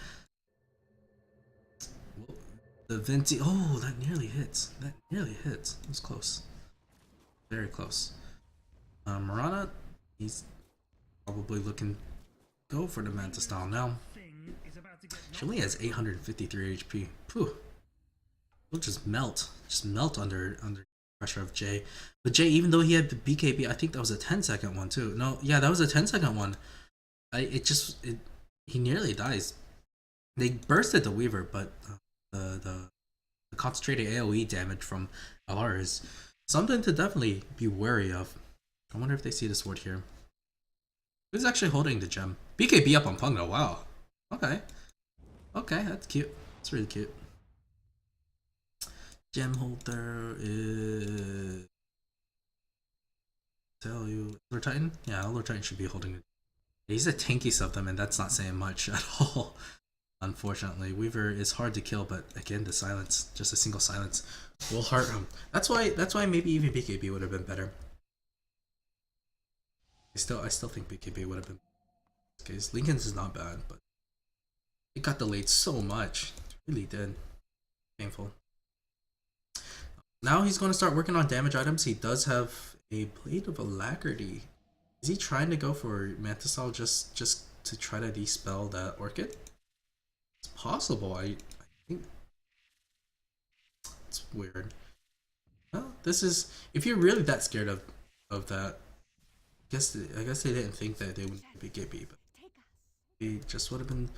The Vinci. Oh, that nearly hits. That nearly hits. It was close. Very close. Marana, he's probably looking go for the Manta style now. She only has 853 HP. Phew. He'll just melt under pressure of Jay. But Jay, even though he had the BKB, I think that was a 10-second one too. No, yeah, that was a 10-second one. He nearly dies. They bursted the Weaver, but the concentrated AoE damage from LR is something to definitely be wary of. I wonder if they see the sword here. Who's actually holding the gem? BKB up on Pung though. Wow. Okay. Okay, that's cute. That's really cute. Gem holder is. Tell you, Lord Titan? Yeah, Lord Titan should be holding it. He's a tanky sub them, and that's not saying much at all. Unfortunately, Weaver is hard to kill, but again, the silence, just a single silence, will hurt him. That's why maybe even BKB would have been better. I still think BKB would have been. Because Lincoln's is not bad, but it got delayed so much. It really did. Painful. Now he's going to start working on damage items. He does have a Blade of Alacrity. Is he trying to go for Mantisol just to try to dispel that Orchid? It's possible. I think it's weird. Well, this is if you're really that scared of that. I guess they didn't think that they would be Gibby, but it just would have been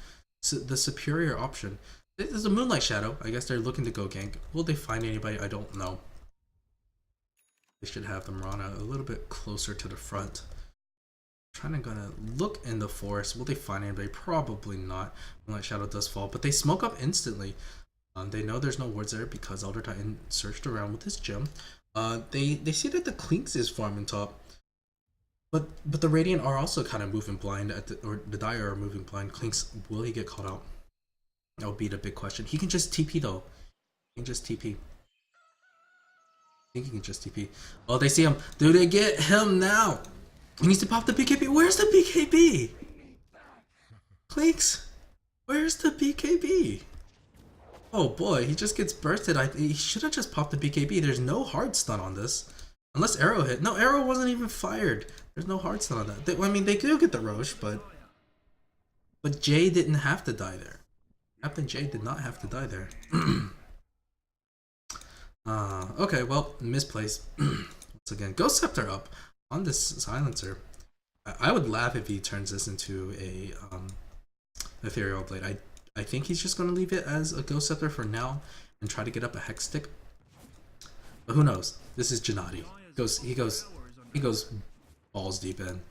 the superior option. There's a Moonlight Shadow. I guess they're looking to go gank. Will they find anybody? I don't know. they should have the Mirana a little bit closer to the front. Trying to gonna look in the forest. Will they find anybody? Probably not. Moonlight Shadow does fall, but they smoke up instantly. They know there's no wards there because Elder Titan searched around with his gem. They see that the Clinks is farming top, but the Radiant are also kind of moving blind or the Dire are moving blind. Clinks, will he get caught out? That would be the big question. He can just TP though. He can just TP. I think he can just TP. Oh, they see him. Do they get him now? He needs to pop the BKB. Where's the BKB? Clinks, where's the BKB? Oh boy, he just gets bursted. He should have just popped the BKB. There's no hard stun on this. Unless arrow hit. No, arrow wasn't even fired. There's no hard stun on that. I mean, they do get the Roche, but Jay didn't have to die there. Captain Jay did not have to die there. Okay, well, misplaced. Once again, Ghost Scepter up on this Silencer. I would laugh if he turns this into a Ethereal Blade. I think he's just going to leave it as a Ghost Scepter for now and try to get up a Hex Stick. But who knows? This is Gennady. He goes balls deep in.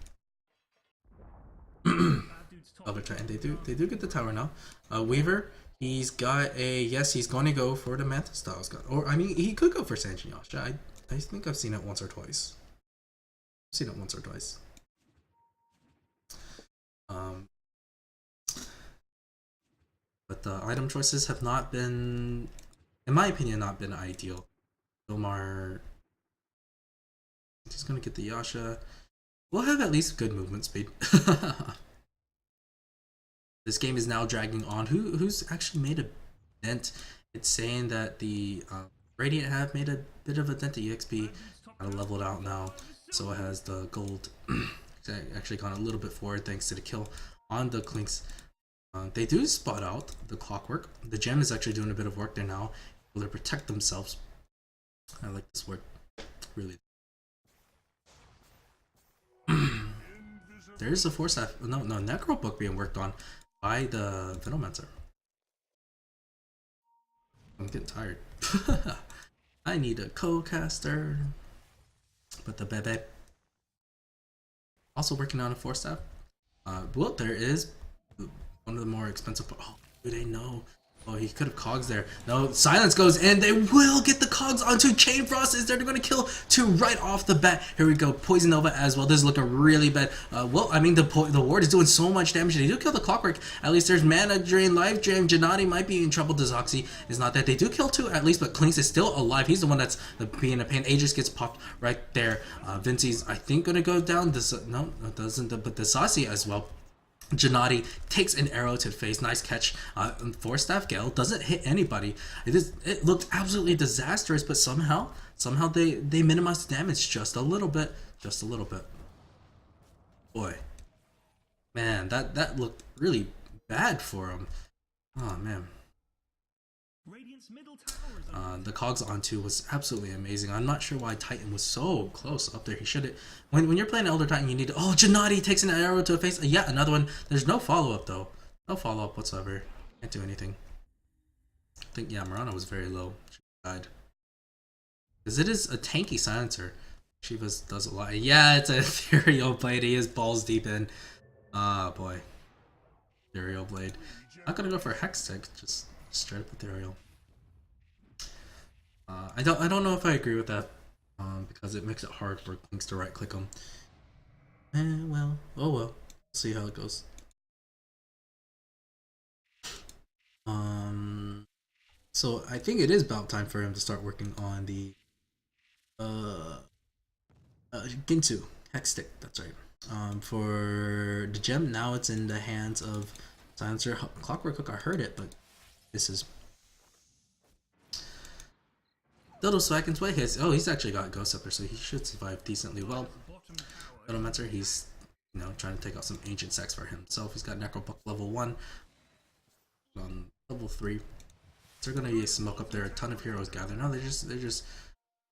Elder Titan, they do get the tower now. Weaver, he's got a, yes, he's going to go for the Manta Styles gun. Or, I mean, he could go for Sanjin Yasha. I think I've seen it once or twice. But the item choices have not been, in my opinion, not been ideal. Omar, he's gonna get the Yasha. We'll have at least good movement speed. This game is now dragging on. Who's actually made a dent? It's saying that the Radiant have made a bit of a dent. The EXP kind of leveled out now, so it has the gold actually gone a little bit forward thanks to the kill on the Clinks. They do spot out the Clockwork. The gem is actually doing a bit of work there now, able to protect themselves. I like this work, really. There is a Force Staff, no, Necro Book being worked on by the Venomancer. I'm getting tired. I need a co-caster. But the Bebe also working on a Force Staff. Well, there is one of the more expensive. Oh, do they know? Oh, he could have cogs there. No, silence goes in. They will get the cogs onto Chain Frost. Is there? They're going to kill two right off the bat. Here we go. Poison Nova as well. This is looking really bad. Well, I mean, the ward is doing so much damage. They do kill the Clockwork. At least there's Mana Drain, Life Drain. Gennady might be in trouble. Dezoxy is not that. They do kill two at least, but Clinks is still alive. He's the one that's being a pain. Aegis gets popped right there. Vinci's, I think, going to go down. No, it doesn't. But Dezoxy as well. Gennady takes an arrow to the face. Nice catch. Force Staff Gale doesn't hit anybody. It looked absolutely disastrous, but somehow they minimized the damage just a little bit. Boy, man, that looked really bad for him. Oh man. The cogs onto was absolutely amazing. I'm not sure why Titan was so close up there. He should have. When you're playing Elder Titan, you need to. Oh, Gennady takes an arrow to the face. Yeah, another one. There's no follow up though. No follow up whatsoever. Can't do anything. I think yeah, Mirana was very low. She died. Because it is a tanky silencer. Shivas does a lot. Yeah, it's an Ethereal Blade. He is balls deep in. Ah, boy. Ethereal Blade. Not gonna go for a Hex Stick. Just straight up Ethereal. I don't know if I agree with that, because it makes it hard for Clinks to right click them. Well, oh well. See how it goes. So I think it is about time for him to start working on the Ginsu Hex Stick. That's right. For the gem, now it's in the hands of Silencer. Clockwork Hook, I heard it, but this is Dodo Swaggins way. He's actually got Ghost Scepter, so he should survive decently well. Venomancer, he's trying to take out some ancient sex for himself. He's got Necrobuck level 1. Level 3. They're gonna be a smoke up there. A ton of heroes gather. No, they're just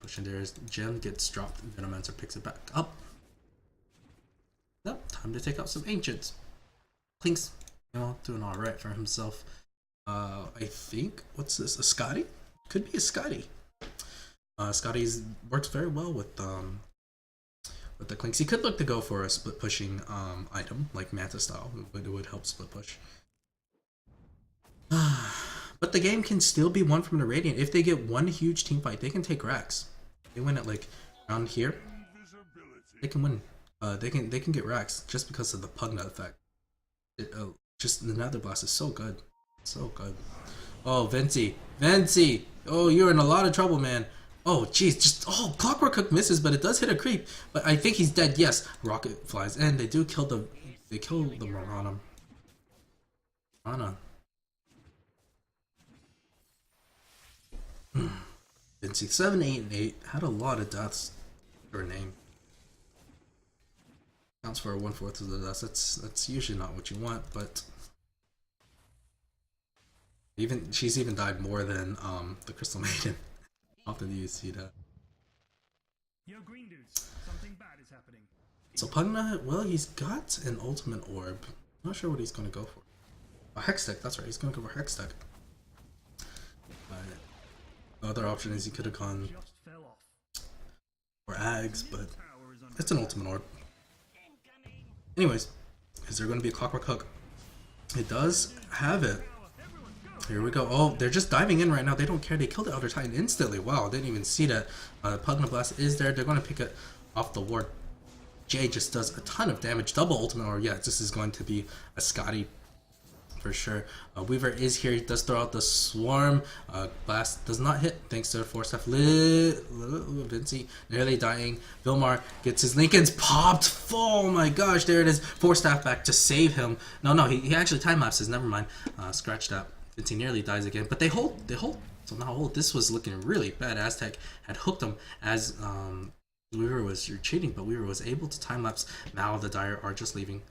pushing there. Gem gets dropped. Venomancer picks it back up. Nope, time to take out some ancients. Clinks, doing alright for himself. I think, what's this? A Scotty? Could be a Scotty. Scotty's works very well with the clinks. He could look to go for a split pushing item like Manta style. It would help split push. But the game can still be won from the Radiant. If they get one huge team fight, they can take Rax. They win it like around here. They can win. They can get Rax just because of the Pugna effect. Just the Nether Blast is so good, so good. Oh, Vincey! Oh, you're in a lot of trouble, man. Oh, jeez, Clockwork Cook misses, but it does hit a creep. But I think he's dead. Yes, Rocket flies, and they kill the Morana. Vincey 7, 8, and 8 had a lot of deaths for her name. Counts for 1/4 of the deaths. That's usually not what you want, but she's even died more than the Crystal Maiden. Often do you see that? Yo, green dudes, something bad is happening. So Pugna, well, he's got an ultimate orb. I'm not sure what he's gonna go for. A Hextech, that's right. He's gonna go for Hextech. The other option is he could have gone for Ags, but it's an ultimate orb. Anyways, is there going to be a Clockwork Hook? It does have it. Here we go. Oh, they're just diving in right now. They don't care. They killed the Elder Titan instantly. Wow, didn't even see that. Pugna Blast is there. They're going to pick it off the ward. Jay just does a ton of damage. Double ultimate orb. Yeah, this is going to be a Scotty for sure. Weaver is here. He does throw out the swarm. Blast does not hit thanks to the force staff. Vincey nearly dying. Vilmar gets his Lincolns popped. Oh my gosh, there it is. Force staff back to save him. No, he actually time lapses. Never mind. Scratch that. Vincey nearly dies again, but they hold. So now hold. This was looking really bad. Aztec had hooked him as Weaver was retreating, but Weaver was able to time lapse. Now the Dire are just leaving.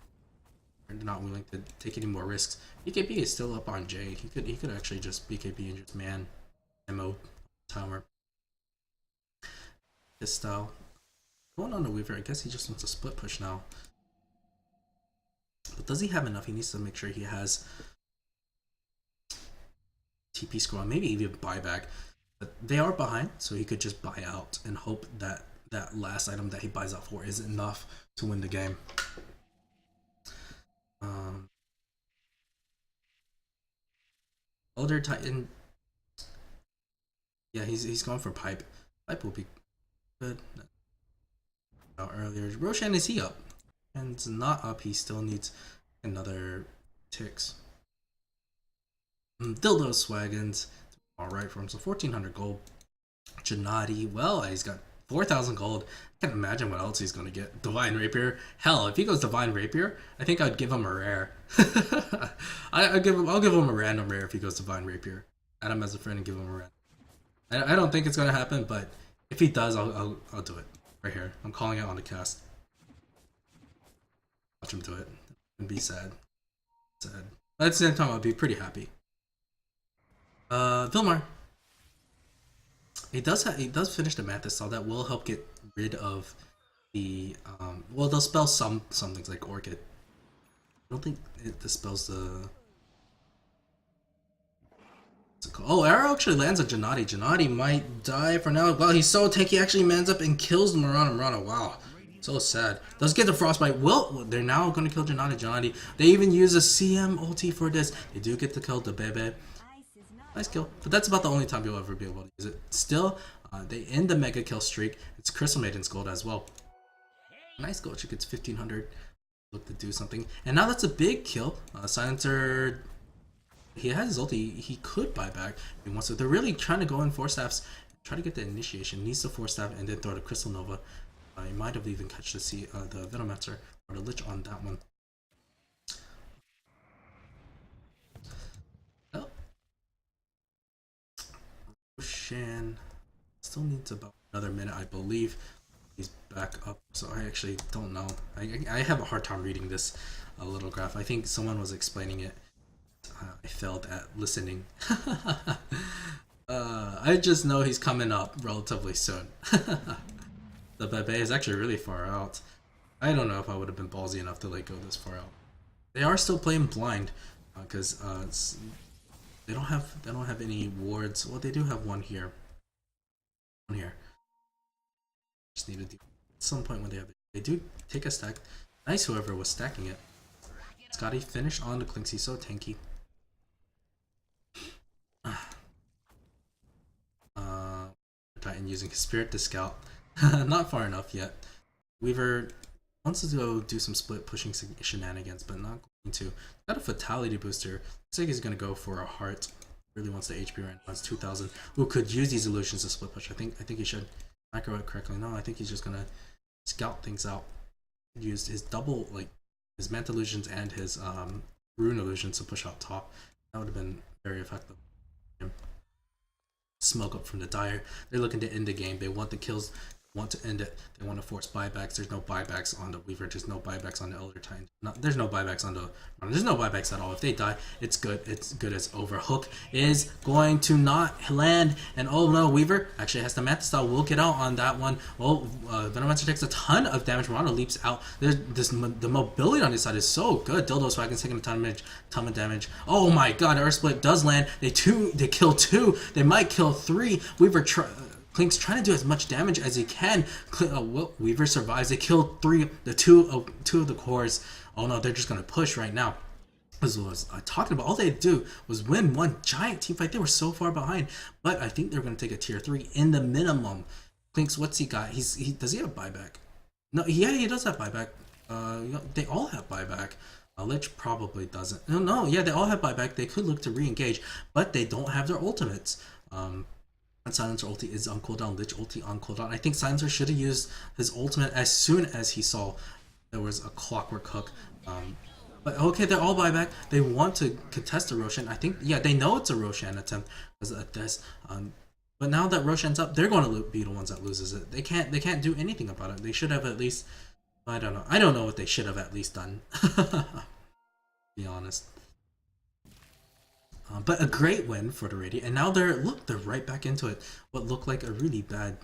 They're not willing to take any more risks. BKB is still up on Jay. He could actually just BKB and just man MO tower. His style. Going on to Weaver, I guess he just wants a split push now. But does he have enough? He needs to make sure he has TP scroll, maybe even buyback. But they are behind, so he could just buy out and hope that that last item that he buys out for is enough to win the game. Elder Titan. Yeah, he's going for pipe. Pipe will be good. Earlier, Roshan, is he up? And it's not up. He still needs another ticks. Dildo Swaggins. Alright for him. So 1400 gold. Gennady. Well, he's got 4,000 gold. I can't imagine what else he's going to get. Divine Rapier. Hell, if he goes Divine Rapier, I think I'd give him a rare. I'll give him a random rare if he goes Divine Rapier. Add him as a friend and give him a rare. I don't think it's going to happen, but if he does, I'll do it. Right here. I'm calling it on the cast. Watch him do it. And be sad. But at the same time, I'll be pretty happy. Vilmar. He does finish the Mantis, so that will help get rid of the well, they'll spell some things like Orchid. I don't think it dispels the oh, arrow actually lands on Gennady. Gennady might die for now. Wow, he's so tanky, he actually mans up and kills Murana. Wow. So sad. Does get the frostbite. Well, they're now gonna kill Gennady. They even use a CM ulti for this. They do get to kill the Bebe. Nice kill, but that's about the only time you'll ever be able to use it. Still, they end the mega kill streak. It's Crystal Maiden's gold as well. Nice gold. She gets 1500. Look to do something, and now that's a big kill. Silencer. He has his ulti. He could buy back if he wants to. They're really trying to go in force staffs. Try to get the initiation. Needs the force staff and then throw the Crystal Nova. He might have even catch the Venomancer or the Lich on that one. Shan still needs about another minute, I believe. He's back up, so I actually don't know. I have a hard time reading this little graph. I think someone was explaining it. I failed at listening. I just know he's coming up relatively soon. The Bebe is actually really far out. I don't know if I would have been ballsy enough to go this far out. They are still playing blind because they don't have any wards. Well, they do have one here. on here. Just need to do at some point when they do take a stack. Nice, whoever was stacking it. Scotty finished on the Clinks. He's so tanky. Titan using his spirit to scout. Not far enough yet. Weaver wants to go do some split pushing shenanigans, but not going to. Got a fatality booster. Looks like he's gonna go for a heart. Really wants the HP right now. It's 2,000. Who could use these illusions to split push? I think he should micro it correctly. No, I think he's just gonna scout things out. Used his double, like his Manta illusions and his rune illusions to push out top. That would have been very effective. Smoke up from the Dire. They're looking to end the game. They want the kills, want to end it. They want to force buybacks. There's no buybacks on the Weaver. There's no buybacks on the Elder Titan. There's no buybacks on the. There's no buybacks at all. If they die, it's good. It's good as over. Hook is going to not land, and oh no, Weaver actually has the Manta style. We'll get out on that one. Oh, Venomancer takes a ton of damage. Murano leaps out. The mobility on this side is so good. Dildo Swaggin's taking a ton of damage. Oh my god, Earth Split does land. They kill 2. They might kill 3. Weaver Clink's trying to do as much damage as he can. Weaver survives. They kill 2 of the cores. Oh no, they're just gonna push right now. This was talking about. All they had to do was win one giant team fight. They were so far behind, but I think they're gonna take a tier 3 in the minimum. Clink's, what's he got? Does he have buyback? No, yeah, he does have buyback. They all have buyback. Lich probably doesn't. No, yeah, they all have buyback. They could look to re-engage, but they don't have their ultimates. Silencer ulti is on cooldown, Lich ulti on cooldown. I think Silencer should have used his ultimate as soon as he saw there was a clockwork hook. But okay, they're all buyback. They want to contest a Roshan. I think, yeah, they know it's a Roshan attempt because of this. But now that Roshan's up, they're going to be the ones that loses it. They can't do anything about it. They should have at least, I don't know what they should have at least done. To be honest. But a great win for the Radiant, and now they're right back into it. What looked like a really bad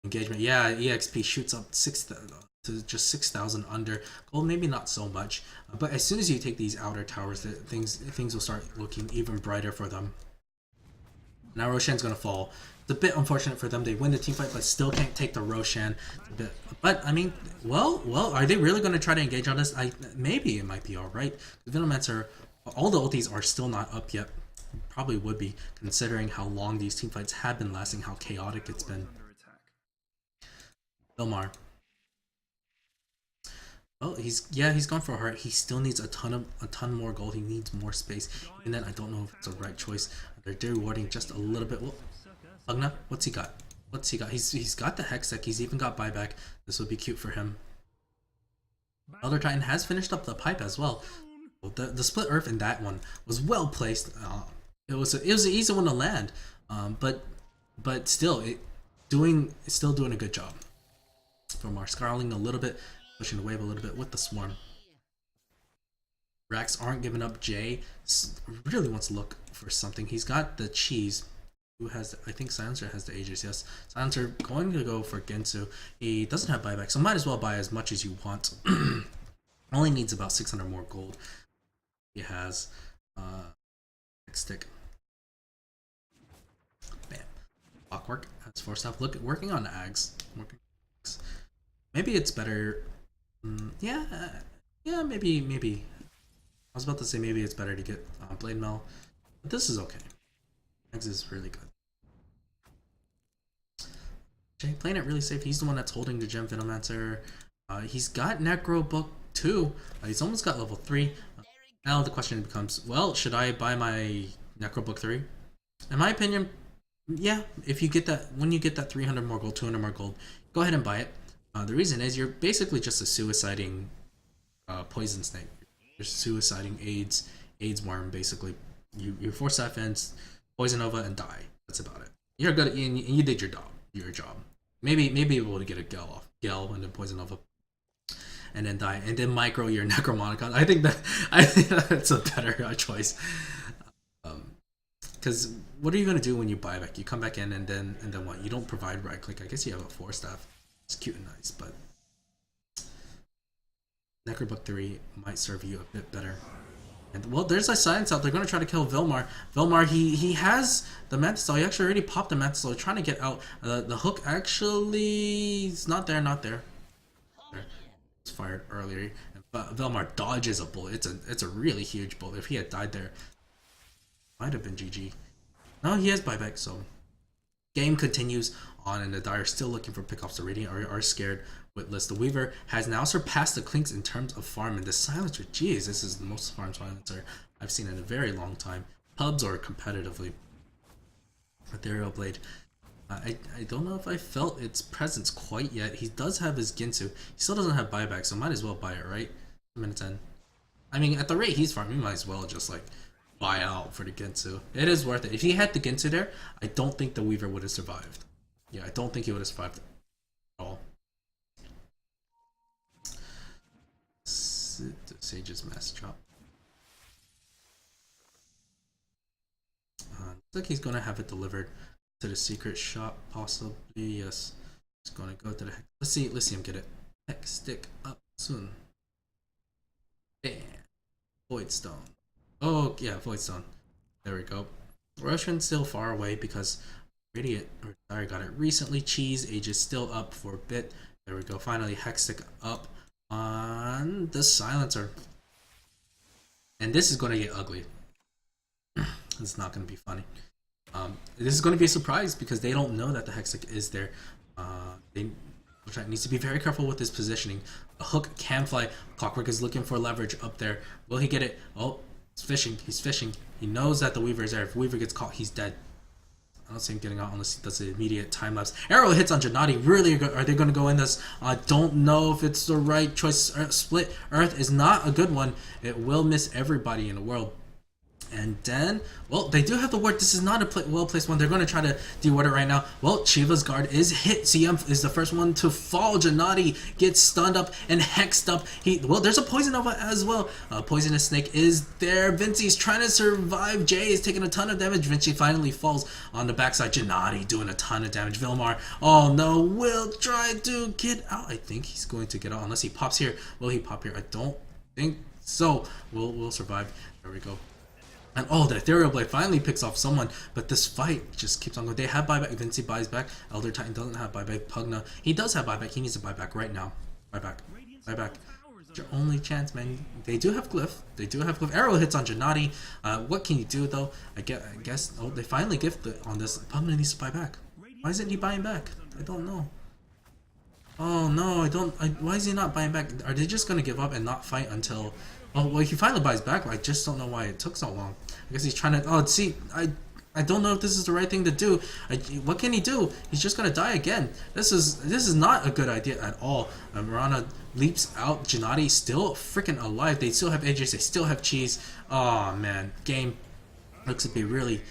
engagement. Yeah, EXP shoots up to just 6,000 under gold. Maybe not so much, but as soon as you take these outer towers, things will start looking even brighter for them. Now Roshan's gonna fall. It's a bit unfortunate for them. They win the team fight, but still can't take the Roshan. But I mean, well, are they really gonna try to engage on this? Maybe it might be all right. Venomancer, all the ultis are still not up yet. Probably would be, considering how long these team fights have been lasting, how chaotic it's been. Vilmar. Oh, he's gone for a heart. He still needs a ton more gold. He needs more space. And then I don't know if it's the right choice. They're rewarding just a little bit. Well, Ugna, what's he got? He's got the Hex Deck. He's even got buyback. This would be cute for him. Elder Titan has finished up the pipe as well. The split earth in that one was well placed. It was an easy one to land, but still still doing a good job. From our Scarling a little bit, pushing the wave a little bit with the swarm. Rax aren't giving up. Jay really wants to look for something. He's got the cheese. Who has? I think Silencer has the Aegis. Yes, Silencer going to go for Gensu. He doesn't have buyback, so might as well buy as much as you want. Only needs about 600 more gold. He has stick. Bam. Clockwork has 4 stuff. Working on Ags. Maybe it's better. Yeah, maybe. I was about to say maybe it's better to get Blade Mail, but this is okay. Ags is really good. Jay playing it really safe. He's the one that's holding the gem. Venomancer. He's got Necro Book 2. He's almost got level 3. Now the question becomes, well, should I buy my Necro Book 3? In my opinion, yeah. If you get that, when you get that 300 more gold, 200 more gold, go ahead and buy it. The reason is you're basically just a suiciding poison snake. You're suiciding AIDS worm, basically. You force that fence, poison Nova, and die. That's about it. You're good, and you did your job. Maybe able to get a Gale and then poison Nova, and then die, and then micro your Necromonicon. I think that's a better choice. Because what are you gonna do when you buy back? You come back in, and then what? You don't provide right click. I guess you have a 4 staff. It's cute and nice, but Necrobook 3 might serve you a bit better. And, well, there's a silence out. They're going to try to kill Vilmar. Vilmar, he has the Mantis Doll. He actually already popped the Mantis Doll. Trying to get out. The hook actually is not there. Not there. It's fired earlier. But Vilmar dodges a bullet. It's a really huge bullet. If he had died there, might have been GG. No, he has buyback. So game continues on, and the Dire still looking for pickoffs. The Radiant are scared witless. The Weaver has now surpassed the Clinks in terms of farm, and the Silencer, geez, this is the most farm Silencer I've seen in a very long time. Pubs or competitively. Ethereal Blade. I don't know if I felt its presence quite yet. He does have his Ginsu. He still doesn't have buyback, so might as well buy it, right? 2 minutes in. I mean, at the rate he's farming, he might as well just like buy out for the Ginsu. It is worth it. If he had the Ginsu there, I don't think the Weaver would have survived. Yeah, I don't think he would have survived at all. Sage's mass drop. Looks like he's gonna have it delivered to the secret shop, possibly. Yes, he's gonna go to the. Let's see him get it. Hex stick up soon. Bam. Void Stone. Oh yeah, Void Stone. There we go. Russian still far away because Radiant or Dire got it recently. Cheese Age is still up for a bit. There we go. Finally, Hex stick up on the Silencer. And this is gonna get ugly. It's not gonna be funny. This is going to be a surprise because they don't know that the Hextech is there. Lunatic needs to be very careful with his positioning. A hook can fly. Clockwork is looking for leverage up there. Will he get it? Oh, he's fishing. He's fishing. He knows that the Weaver is there. If Weaver gets caught, he's dead. I don't see him getting out unless he does the immediate time lapse. Arrow hits on Gennady. Really, are they going to go in this? I don't know if it's the right choice. Split Earth is not a good one. It will miss everybody in the world. And then, well, they do have the ward. This is not a well-placed one. They're going to try to de-ward it right now. Well, Shiva's guard is hit. CM is the first one to fall. Gennady gets stunned up and hexed up. Well, there's a Poison Nova as well. Poisonous Snake is there. Vinci's trying to survive. Jay is taking a ton of damage. Vinci finally falls on the backside. Gennady doing a ton of damage. Vilmar, oh no, will try to get out. I think he's going to get out unless he pops here. Will he pop here? I don't think so. We'll survive. There we go. And oh, the Ethereal Blade finally picks off someone, but this fight just keeps on going. They have buyback. Vinci buys back. Elder Titan doesn't have buyback. Pugna, he does have buyback. He needs to buy back right now. Buyback. Buyback. It's your only chance, man. They do have Glyph. They do have Glyph. Arrow hits on Gennady. What can you do, though? I guess. Oh, they finally gift it on this. Pugna needs to buy back. Why isn't he buying back? I don't know. Oh, no, why is he not buying back? Are they just going to give up and not fight until... Oh, well, he finally buys back. I just don't know why it took so long. I guess he's trying to... Oh, see, I don't know if this is the right thing to do. What can he do? He's just gonna die again. This is not a good idea at all. Marana leaps out. Gennady still freaking alive. They still have edges. They still have cheese. Oh, man. Game looks to be really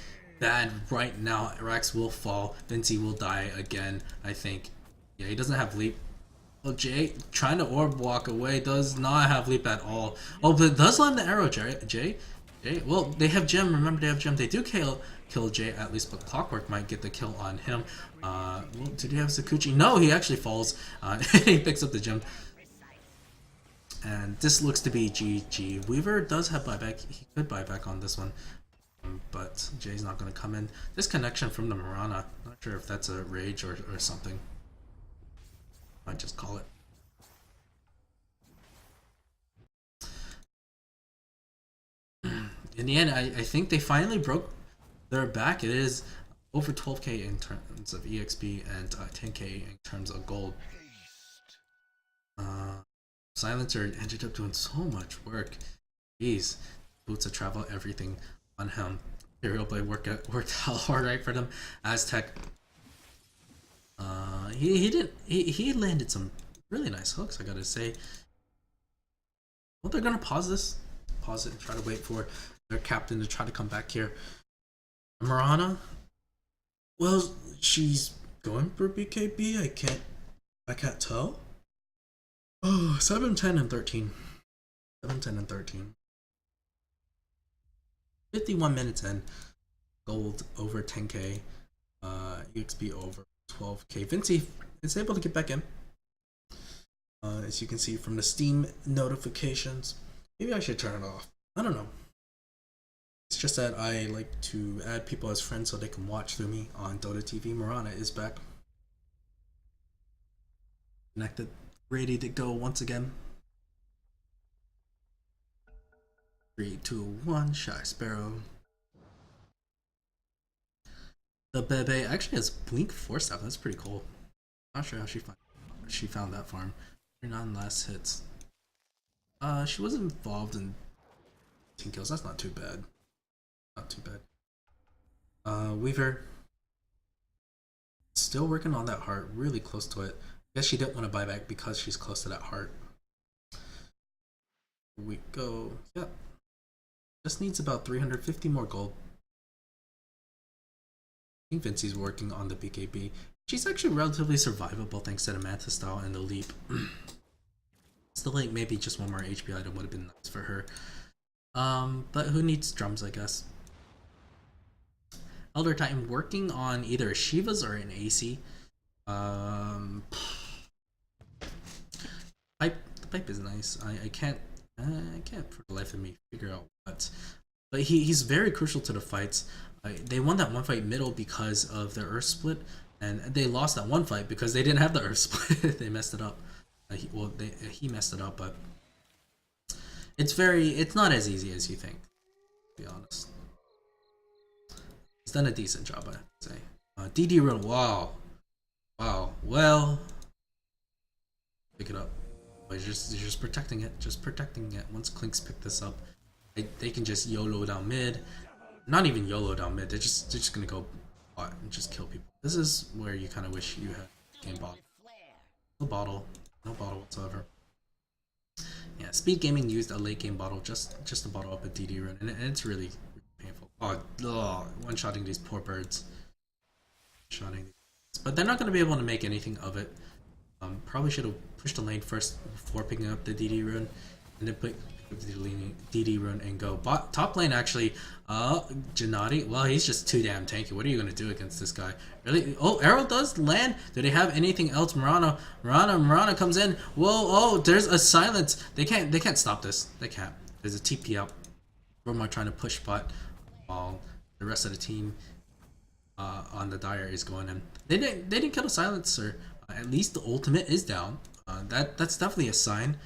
bad right now. Rax will fall. Vinci will die again, I think. Yeah, he doesn't have leap. Oh, Jay trying to orb walk away, does not have leap at all. Oh, but does land the arrow, Jay. Well, they have gem. Remember, they have gem. They do kill Jay at least, but Clockwork might get the kill on him. Well, did he have Sakuchi? No, he actually falls. He picks up the gem. And this looks to be GG. Weaver does have buyback. He could buy back on this one. But Jay's not going to come in. Disconnection from the Marana. Not sure if that's a rage or something. Might just call it. In the end, I think they finally broke their back. It is over 12k in terms of EXP and 10k in terms of gold. Silencer ended up doing so much work. Jeez, boots of travel, everything on him. Imperial Blade worked out hard right for them. Aztec. He landed some really nice hooks, I gotta say. Well, they're gonna pause it and try to wait for their captain to try to come back here. Marana, well, she's going for BKB. I can't tell. Oh, 7, 10, and 13. 7, 10, and 13. 51 minutes in. Gold over 10k. EXP over 12k. Vinci is able to get back in. As you can see from the Steam notifications. Maybe I should turn it off. I don't know. just that I like to add people as friends so they can watch through me on Dota TV. Mirana is back. Connected. Ready to go once again. 3, 2, 1. Shy Sparrow. The Bebe actually has Blink 4 staff. That's pretty cool. Not sure how she found that farm. 39 last hits. She was involved in 10 kills. That's not too bad. Not too bad. Weaver. Still working on that heart. Really close to it. I guess she didn't want to buy back because she's close to that heart. Here we go. Yep. Just needs about 350 more gold. I think Vinci's working on the BKB. She's actually relatively survivable thanks to the Manta style and the leap. Still like maybe just one more HP item would have been nice for her. But who needs drums, I guess. Elder Titan working on either a Shiva's or an AC. The pipe is nice. I can't for the life of me figure out what. But he's very crucial to the fights. They won that one fight middle because of their Earth split, and they lost that one fight because they didn't have the Earth split. They messed it up. He messed it up, but it's not as easy as you think, to be honest. He's done a decent job, I have to say. DD run, wow, well, pick it up. But you're just protecting it, Once Clinks pick this up, they can just YOLO down mid. Not even YOLO down mid. They're just gonna go bot and just kill people. This is where you kind of wish you had game bottle. No bottle whatsoever. Yeah, Speed Gaming used a late game bottle just to bottle up a DD run, and it's really painful. One-shotting these poor birds. But they're not gonna be able to make anything of it. Probably should have pushed the lane first before picking up the DD rune, and then pick up the DD rune and go. Top lane actually, Gennady, well, he's just too damn tanky. What are you gonna do against this guy? Really? Oh, arrow does land. Do they have anything else? Mirana comes in. Whoa, oh, there's a silence. They can't stop this. They can't. There's a TP out. Roma trying to push bot while the rest of the team on the Dire is going in. They didn't kill the silencer. At least the ultimate is down. That's definitely a sign.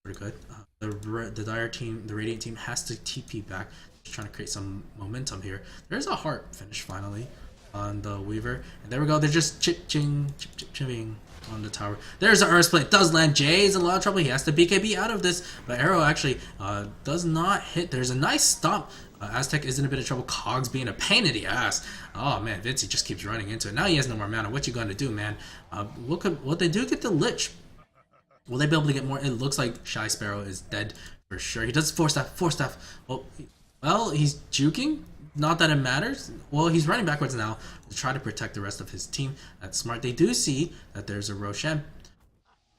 Pretty good. The Dire team, the Radiant team, has to TP back. Just trying to create some momentum here. There's a heart finish finally on the Weaver, and there we go. They're just chipping on the tower. There's an Earth Split. Does land. Jay is in a lot of trouble. He has to BKB out of this, but Arrow actually does not hit. There's a nice stomp. Aztec is in a bit of trouble. Cogs being a pain in the ass. Oh man, Vinci just keeps running into it. Now he has no more mana. What you gonna do, man? What they do get the Lich. Will they be able to get more? It looks like Shy Sparrow is dead for sure. He does 4-staff. Well, he's juking. Not that it matters. Well, he's running backwards now to try to protect the rest of his team. That's smart. They do see that there's a Roshan.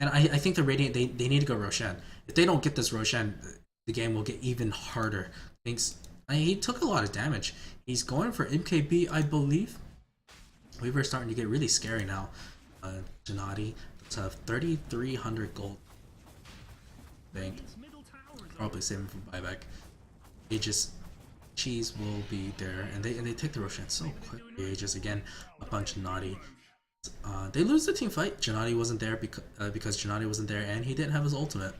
And I think the Radiant, they need to go Roshan. If they don't get this Roshan, the game will get even harder. He took a lot of damage. He's going for MKB, I believe. Weaver's starting to get really scary now. Gennady, let's have 3,300 gold. Bank. Probably saving for buyback. Aegis Cheese will be there, and they take the Roshan so quickly. Aegis again, a bunch of Gennady. They lose the team fight. Gennady wasn't there because Gennady wasn't there, and he didn't have his ultimate.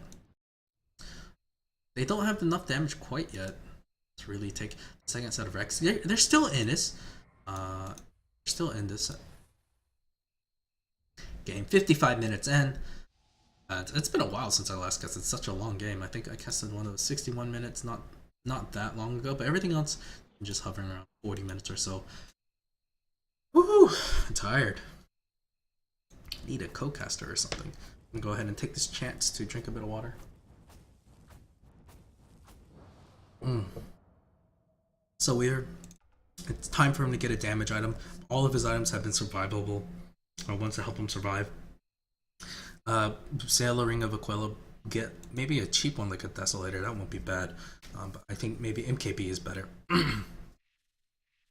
They don't have enough damage quite yet to really take the second set of Rex. They're still in this. They're still in this game. 55 minutes in. It's been a while since I last casted. It's such a long game. I think I casted one of those 61 minutes not that long ago, but everything else I'm just hovering around 40 minutes or so. Woohoo! I'm tired. Need a co-caster or something. I'm gonna go ahead and take this chance to drink a bit of water. So it's time for him to get a damage item. All of his items have been survivable, or ones to help him survive. Sailor Ring of Aquila, get maybe a cheap one like a Desolator, that won't be bad. But I think maybe MKB is better.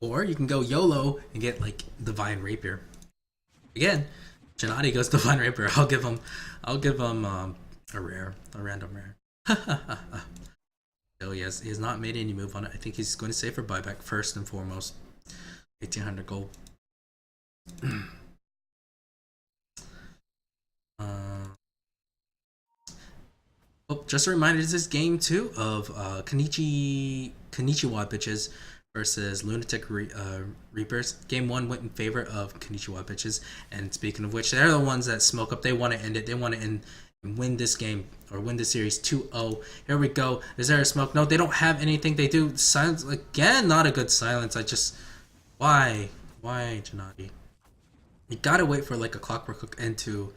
Or you can go YOLO and get like Divine Rapier. Again, Gennady goes Divine Rapier. I'll give him a random rare. Still, he has not made any move on it. I think he's going to save for buyback first and foremost. 1800 gold. Oh, just a reminder, this is game 2 of Konichiwa bitches versus Lunatic Reapers. Game 1 went in favor of Konichiwa bitches, and speaking of which, they're the ones that smoke up. They want to end it. They want to end and win this game or win this series 2-0. Here we go. Is there a smoke? No, they don't have anything. They do silence again. Not a good silence. Why Gennady? You gotta wait for like a clockwork hook end to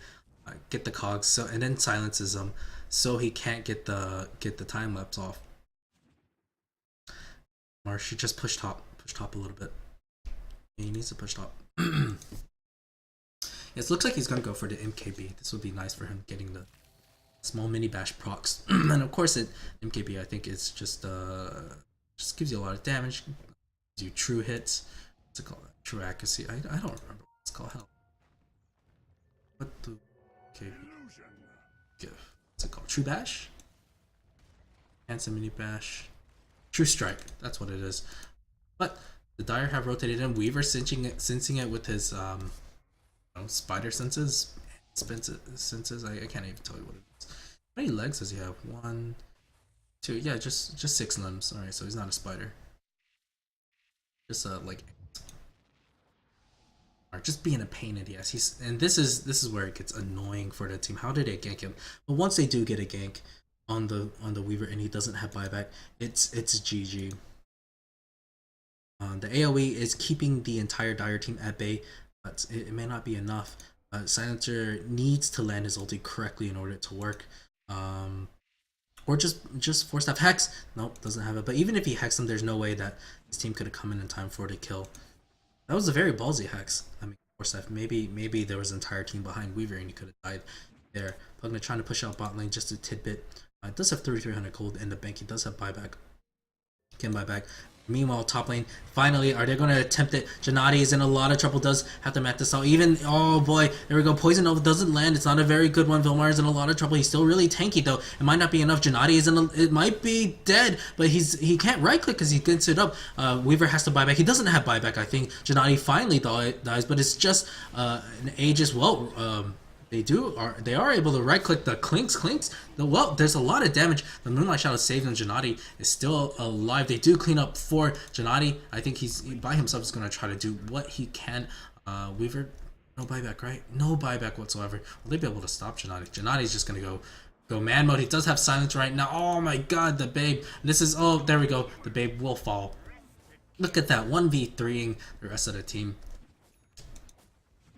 get the cogs, so and then silences them, so he can't get the time lapse off. Or she just push top a little bit. Yeah, he needs to push top. It looks like he's gonna go for the MKB. This would be nice for him, getting the small mini bash procs. And of course, MKB I think is just gives you a lot of damage, gives you true hits. What's it called? True accuracy. I don't remember what it's called. Hell. What the MKB give? What's it called? True bash? Handsome mini bash. True strike. That's what it is. But the Dire have rotated in. Weaver sensing it with his spider senses. Senses. I can't even tell you what it is. How many legs does he have? 1, 2. Yeah, just 6 limbs. All right, so he's not a spider. Just like, or just being a pain in the ass. And this is where it gets annoying for the team. How did they gank him? But once they do get a gank on the Weaver and he doesn't have buyback, it's GG. The AoE is keeping the entire Dire team at bay, but it may not be enough. Silencer needs to land his ulti correctly in order to work. Or just force staff hex. Nope, doesn't have it. But even if he hexed him, there's no way that his team could have come in time for the kill. That was a very ballsy hex. I mean, force staff. Maybe there was an entire team behind Weaver and he could have died there. Pugna trying to push out bot lane, just a tidbit. It does have 3300 gold in the bank. He does have buyback. Can buy back. Meanwhile, top lane, finally, are they going to attempt it? Gennady is in a lot of trouble, does have to mat this out. Even, oh boy, there we go. Poison Nova doesn't land. It's not a very good one. Vilmar is in a lot of trouble. He's still really tanky, though. It might not be enough. Gennady is it might be dead, but he can't right click because he gets it up. Weaver has to buy back. He doesn't have buyback, I think. Gennady finally dies, but it's just an Aegis. Well, they are able to right click the clinks. Well, there's a lot of damage. The Moonlight Shadow saves and Gennady is still alive. They do clean up for Gennady. I think he by himself is going to try to do what he can. Weaver, no buyback, right? No buyback whatsoever. Will they be able to stop Gennady? Gennady's just going to go man mode. He does have silence right now. Oh my god, the babe. This is, oh, there we go. The babe will fall. Look at that, 1v3ing the rest of the team.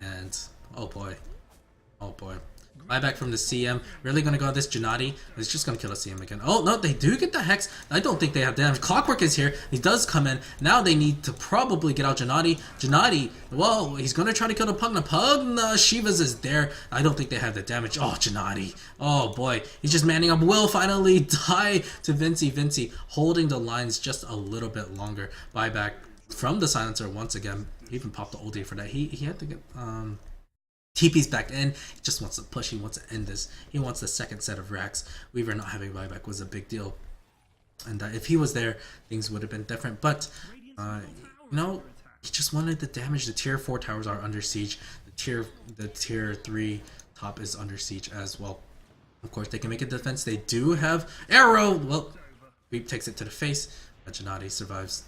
And, oh boy. Oh boy. Buyback from the CM. Really gonna go on this Gennady. He's just gonna kill the CM again. Oh no, they do get the Hex. I don't think they have damage. Clockwork is here. He does come in. Now they need to probably get out Gennady. Gennady, well, he's gonna try to kill the Pugna. Shivas is there. I don't think they have the damage. Oh, Gennady. Oh boy. He's just manning up. Will finally die to Vinci. Vinci holding the lines just a little bit longer. Buyback from the Silencer once again. He even popped the ulti for that. He had to get TP's back in. He just wants to push. He wants to end this. He wants the second set of racks. Weaver not having buyback was a big deal. And if he was there, things would have been different. But, he just wanted the damage. The tier 4 towers are under siege. The tier 3 top is under siege as well. Of course, they can make a defense. They do have arrow. Well, Reap takes it to the face. But Gennady survives.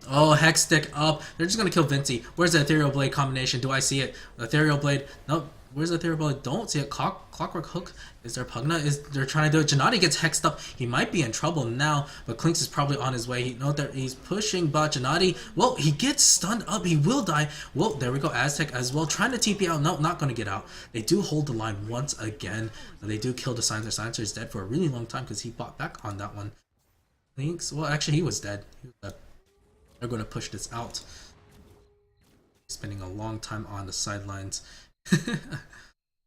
Oh, Hex Stick up. They're just going to kill Vinci. Where's the Ethereal Blade combination? Do I see it? Ethereal Blade. Nope. Where's the Ethereal Blade? Don't see it. Clockwork Hook. Is there Pugna? They're trying to do it. Gennady gets hexed up. He might be in trouble now, but Clinks is probably on his way. He's pushing bot Gennady. Well, he gets stunned up. He will die. Well, there we go. Aztec as well. Trying to TP out. No, not going to get out. They do hold the line once again. They do kill the Silencer. Silencer is dead for a really long time because he bought back on that one. Clinks. Well, actually, he was dead. They're going to push this out. Spending a long time on the sidelines.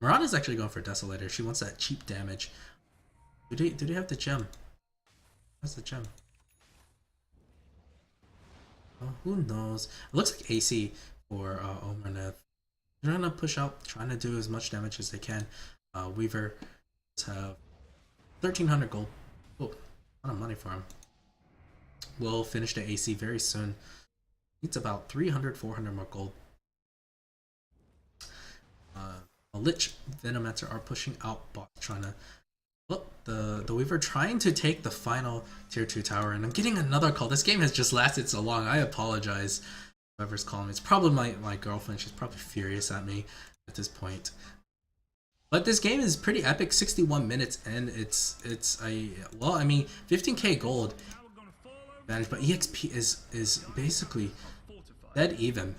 Mirana's actually going for Desolator. She wants that cheap damage. Do they have the gem? What's the gem? Oh, who knows? It looks like AC for Omernev. They're going to push out, trying to do as much damage as they can. Weaver have 1300 gold. Oh, a lot of money for him. will finish the AC very soon. It's about 300, 400 more gold. Lich, Venomancer are pushing out bot, trying to... Look, the Weaver trying to take the final tier 2 tower, and I'm getting another call. This game has just lasted so long. I apologize, whoever's calling me. It's probably my girlfriend. She's probably furious at me at this point. But this game is pretty epic. 61 minutes, and it's well, I mean, 15k gold advantage, but EXP is basically dead even.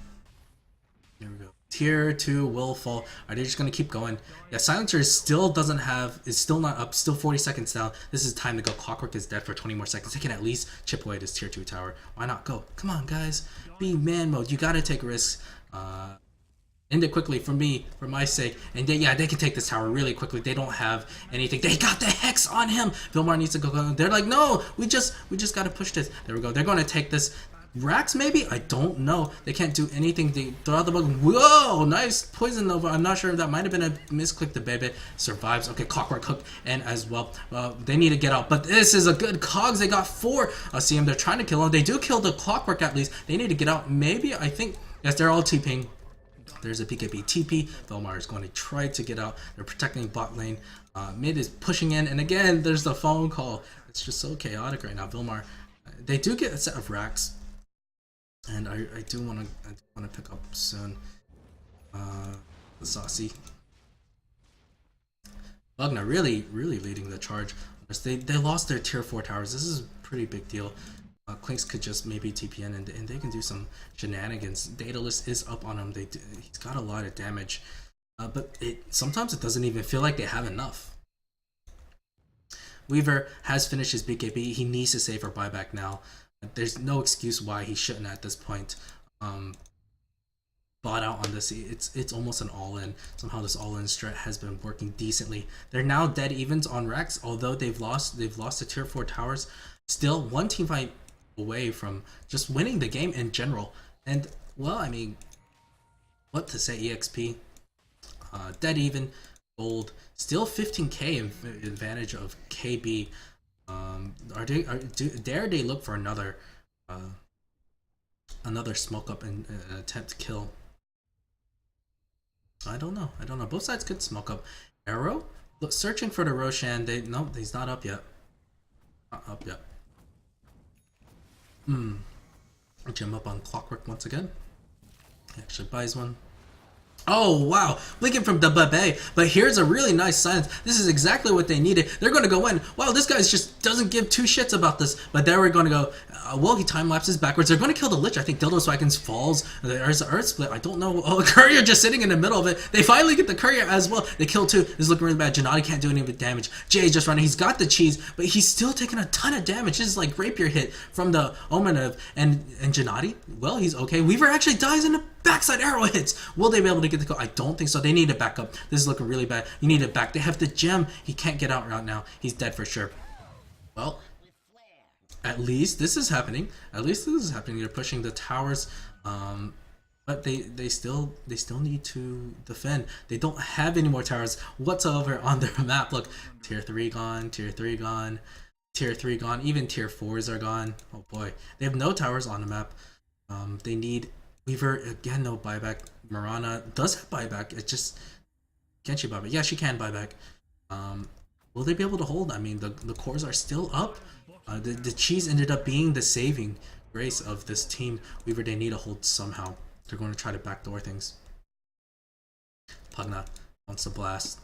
Here we go. Tier 2 will fall. Are they just gonna keep going? Yeah, Silencer still doesn't have, is still not up, still 40 seconds down. This is time to go. Clockwork is dead for 20 more seconds. They can at least chip away this tier 2 tower. Why not go? Come on, guys. Be man mode. You gotta take risks. End it quickly for me, for my sake. And they can take this tower really quickly. They don't have anything. They got the Hex on him. Vilmar needs to go. They're like, no, we just gotta push this. There we go. They're gonna take this. Rax maybe? I don't know. They can't do anything. They throw out the bug. Whoa! Nice Poison Nova. I'm not sure if that might have been a misclick. The baby survives. Okay, Clockwork Hook and as well. They need to get out. But this is a good cogs. They got 4. See him. They're trying to kill him. They do kill the Clockwork at least. They need to get out. Maybe, I think. Yes, they're all TPing. There's a PKP TP. Vilmar is going to try to get out. They're protecting bot lane. Mid is pushing in. And again, there's the phone call. It's just so chaotic right now. Vilmar. They do get a set of racks. And I do want to pick up soon. The Saucy. Bugna really leading the charge. They lost their tier 4 towers. This is a pretty big deal. Clinks could just maybe TPN and they can do some shenanigans. Daedalus is up on him. He's got a lot of damage. But sometimes it doesn't even feel like they have enough. Weaver has finished his BKB. He needs to save for buyback now. There's no excuse why he shouldn't at this point. Bought out on this. It's almost an all-in. Somehow this all-in strat has been working decently. They're now dead evens on Rex, although they've lost the tier 4 towers. Still one team fight away from just winning the game in general. And well, I mean, what to say? EXP, dead even, gold, still 15k advantage of KB. Dare they look for another smoke up and attempt to kill? I don't know. Both sides could smoke up. Arrow searching for the Roshan. No, he's not up yet. Not up yet. Jump up on Clockwork once again. He actually buys one. Oh wow, Blinking from the Babe, but here's a really nice silence. This is exactly what they needed. They're going to go in. Wow, this guy just doesn't give 2 shits about this. But there we're going to go. Well, he time lapses backwards. They're going to kill the Lich. I think Dildos Wagons falls. There's an Earth Split. I don't know. Oh, Courier just sitting in the middle of it. They finally get the Courier as well. They kill 2. This is looking really bad. Gennady can't do any damage. Jay's just running. He's got the cheese, but he's still taking a ton of damage. This is like rapier hit from the Omen and Gennady. Well, he's okay. Weaver actually dies in the backside arrow hits. Will they be able to get the kill? I don't think so. They need to back up. This is looking really bad. You need to back. They have the gem. He can't get out right now. He's dead for sure. Well, at least this is happening. They're pushing the towers. But they still need to defend. They don't have any more towers whatsoever on their map. Look, tier 3 gone, tier 3 gone, tier 3 gone. Even tier 4s are gone. Oh boy, they have no towers on the map. They need Weaver again. No buyback. Mirana does have buyback. It just can she buyback? Yeah, she can buyback. Will they be able to hold? I mean, the cores are still up. The cheese ended up being the saving grace of this team. Weaver, they need to hold somehow. They're going to try to backdoor things. Pugna wants to blast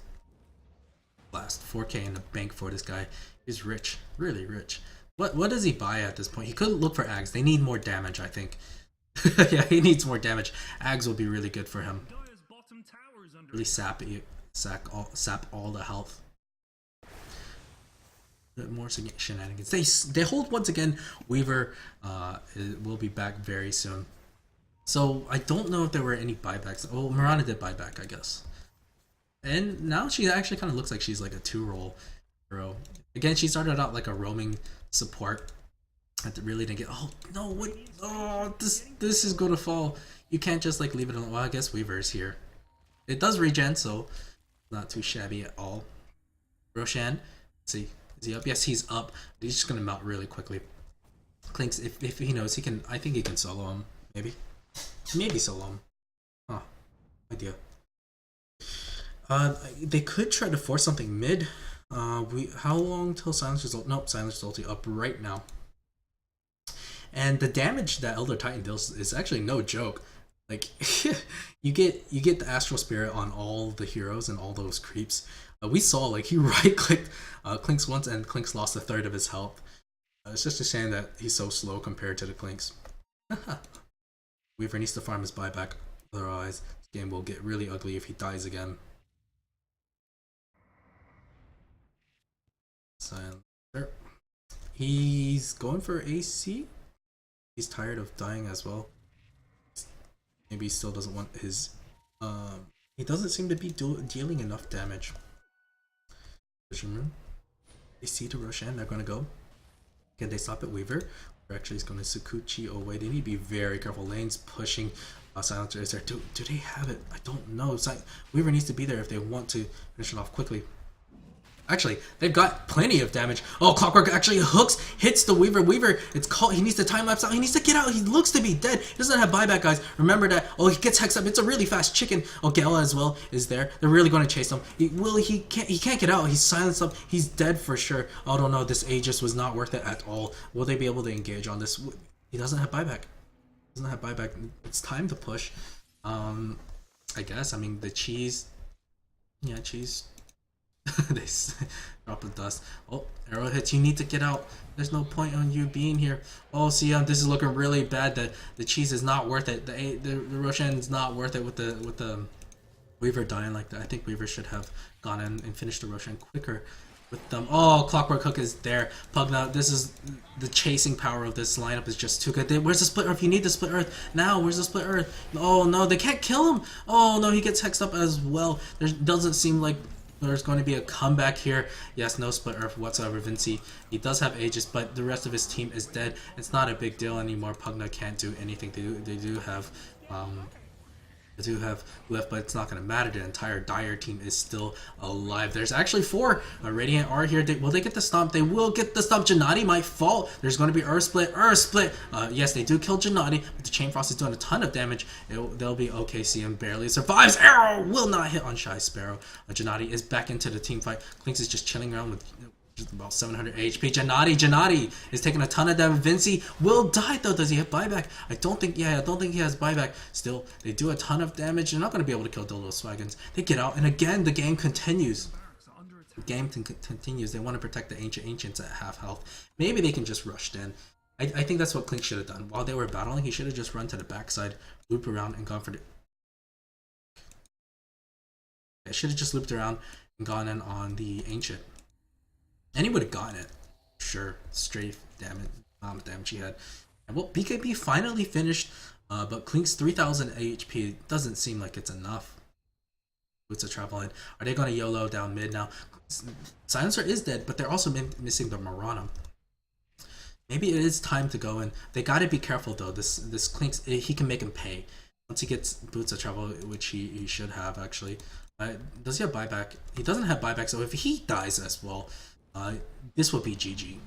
4k in the bank for this guy. He's rich, really rich. What does he buy at this point? He could look for Ags. They need more damage, I think. Yeah, he needs more damage. Ags will be really good for him. Really sap all the health. More shenanigans. They hold once again. Weaver will be back very soon. So I don't know if there were any buybacks. Oh, Mirana did buyback, I guess. And now she actually kind of looks like she's like a 2-role hero. Again, she started out like a roaming support. Really didn't get. Oh no! What? Oh, this is gonna fall. You can't just like leave it alone. Well, I guess Weaver is here. It does regen, so not too shabby at all. Roshan, let's see, is he up? Yes, he's up. He's just gonna melt really quickly. Clinks, if he knows, he can. I think he can solo him. Maybe solo him. Huh? Idea. They could try to force something mid. How long till Silencer's ult? Nope, Silencer's ulti up right now. And the damage that Elder Titan deals is actually no joke. Like you get the Astral Spirit on all the heroes and all those creeps. We saw like he right clicked Clinks once and Clinks lost a third of his health. It's just a shame that he's so slow compared to the Clinks. Weaver needs to farm his buyback, otherwise this game will get really ugly if he dies again. Silencer. He's going for AC. He's tired of dying as well. Maybe he still doesn't want his. He doesn't seem to be dealing enough damage. They see to Roshan. They're gonna go. Can they stop at Weaver? Weaver actually is going to Sakuchi away. They need to be very careful. Lane's pushing. Silencer is there. Do they have it? I don't know. Weaver needs to be there if they want to finish it off quickly. Actually, they've got plenty of damage. Oh, Clockwork actually hooks, hits the Weaver. Weaver, it's called. He needs to time lapse out. He needs to get out. He looks to be dead. He doesn't have buyback, guys. Remember that. Oh, he gets hexed up. It's a really fast chicken. Oh, Gala as well is there. They're really going to chase him. He can't get out. He's silenced up. He's dead for sure. Oh, no, this Aegis was not worth it at all. Will they be able to engage on this? He doesn't have buyback. It's time to push. I guess. I mean, the cheese. Yeah, cheese. They drop the dust. Oh, arrow hits. You need to get out. There's no point on you being here. Oh, see, this is looking really bad. The cheese is not worth it. The Roshan is not worth it with the Weaver dying like that. I think Weaver should have gone in and finished the Roshan quicker with them. Oh, Clockwork Hook is there. Pugna, this is the chasing power of this lineup is just too good. Where's the split earth? You need the split earth now. Where's the split earth? Oh no, they can't kill him. Oh no, he gets hexed up as well. There doesn't seem like there's going to be a comeback here. Yes, no split earth whatsoever. Vinci, he does have Aegis, but the rest of his team is dead. It's not a big deal anymore. Pugna can't do anything. They do have left, but it's not going to matter. The entire Dire team is still alive. There's actually 4. Radiant are here. Will they get the stomp? They will get the stomp. Janati might fall. There's going to be Earth Split. Yes, they do kill Janati, but the Chain Frost is doing a ton of damage. They'll be okay. CM barely survives. Arrow will not hit on Shy Sparrow. Janati is back into the team fight. Clinks is just chilling around with just about 700 HP. Janati is taking a ton of damage. Vinci will die though. Does he have buyback? I don't think he has buyback. Still, they do a ton of damage. They're not going to be able to kill Dildo Swaggins. They get out, and again, the game continues. Continues. They want to protect the Ancients at half health. Maybe they can just rush in. I think that's what Clink should have done. While they were battling, he should have just run to the backside, looped around, and gone for the... I should have just looped around and gone in on the Ancient. And he would have gotten it. Sure. Strafe damage. Damage he had. And well, BKB finally finished. But Klink's 3000 HP doesn't seem like it's enough. Boots of travel in. Are they going to YOLO down mid now? Silencer is dead, but they're also missing the Marana. Maybe it is time to go in. They got to be careful though. This Klink's, he can make him pay. Once he gets Boots of Travel, which he should have actually. Does he have buyback? He doesn't have buyback, so if he dies as well, this will be GG.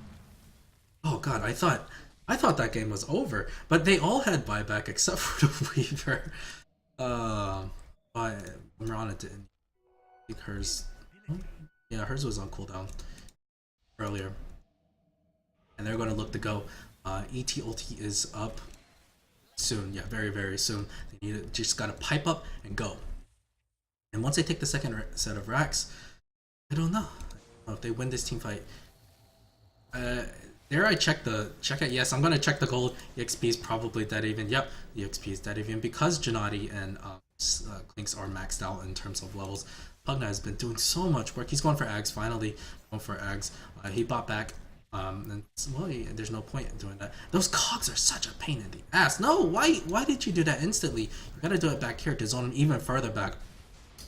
Oh god, I thought that game was over, but they all had buyback except for the Weaver. But Marana didn't. I think hers. Yeah, hers was on cooldown earlier, and they're going to look to go. ET ulti is up soon. Yeah, very very soon. They need to, just got to pipe up and go. And once they take the second set of racks, I don't know if they win this team fight. Dare I check it? Yes, I'm gonna check the gold. EXP is probably dead even. Yep, the EXP is dead even because Janati and Klinks are maxed out in terms of levels. Pugna has been doing so much work. He's going for Ags finally. Going for Ags. He bought back. And well, there's no point in doing that. Those cogs are such a pain in the ass. No, why did you do that instantly? You gotta do it back here to zone him even further back.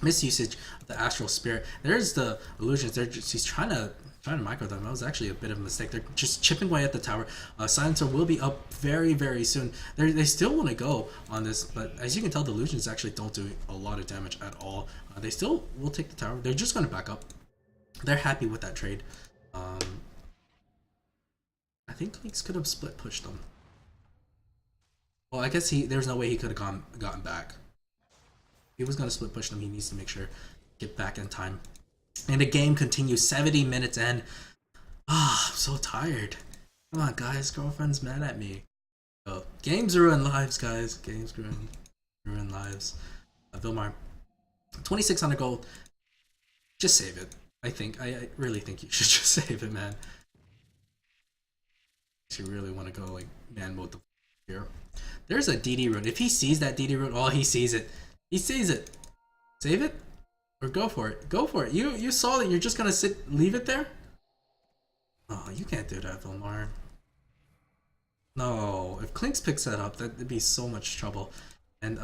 Misusage of the Astral Spirit. There's the illusions. He's trying to micro them. That was actually a bit of a mistake. They're just chipping away at the tower. Silencer will be up very very soon. They still want to go on this, but as you can tell, the illusions actually don't do a lot of damage at all. They still will take the tower. They're just going to back up. They're happy with that trade. I think Leaks could have split pushed him. Well, I guess there's no way he could have gotten back. If he was gonna split push them, he needs to make sure get back in time. And the game continues 70 minutes in. I'm so tired. Come on, guys. Girlfriend's mad at me. So, games ruin lives, guys. Games ruin lives. Vilmar, 2600 gold. Just save it. I really think you should just save it, man. If you really want to go like man mode here. There's a DD rune. If he sees that DD rune, oh, he sees it. He sees it. Save it or go for it. Go for it. You saw that. You're just gonna leave it there. Oh, you can't do that, Vilmar. No, if Clinks picks that up, that'd be so much trouble. And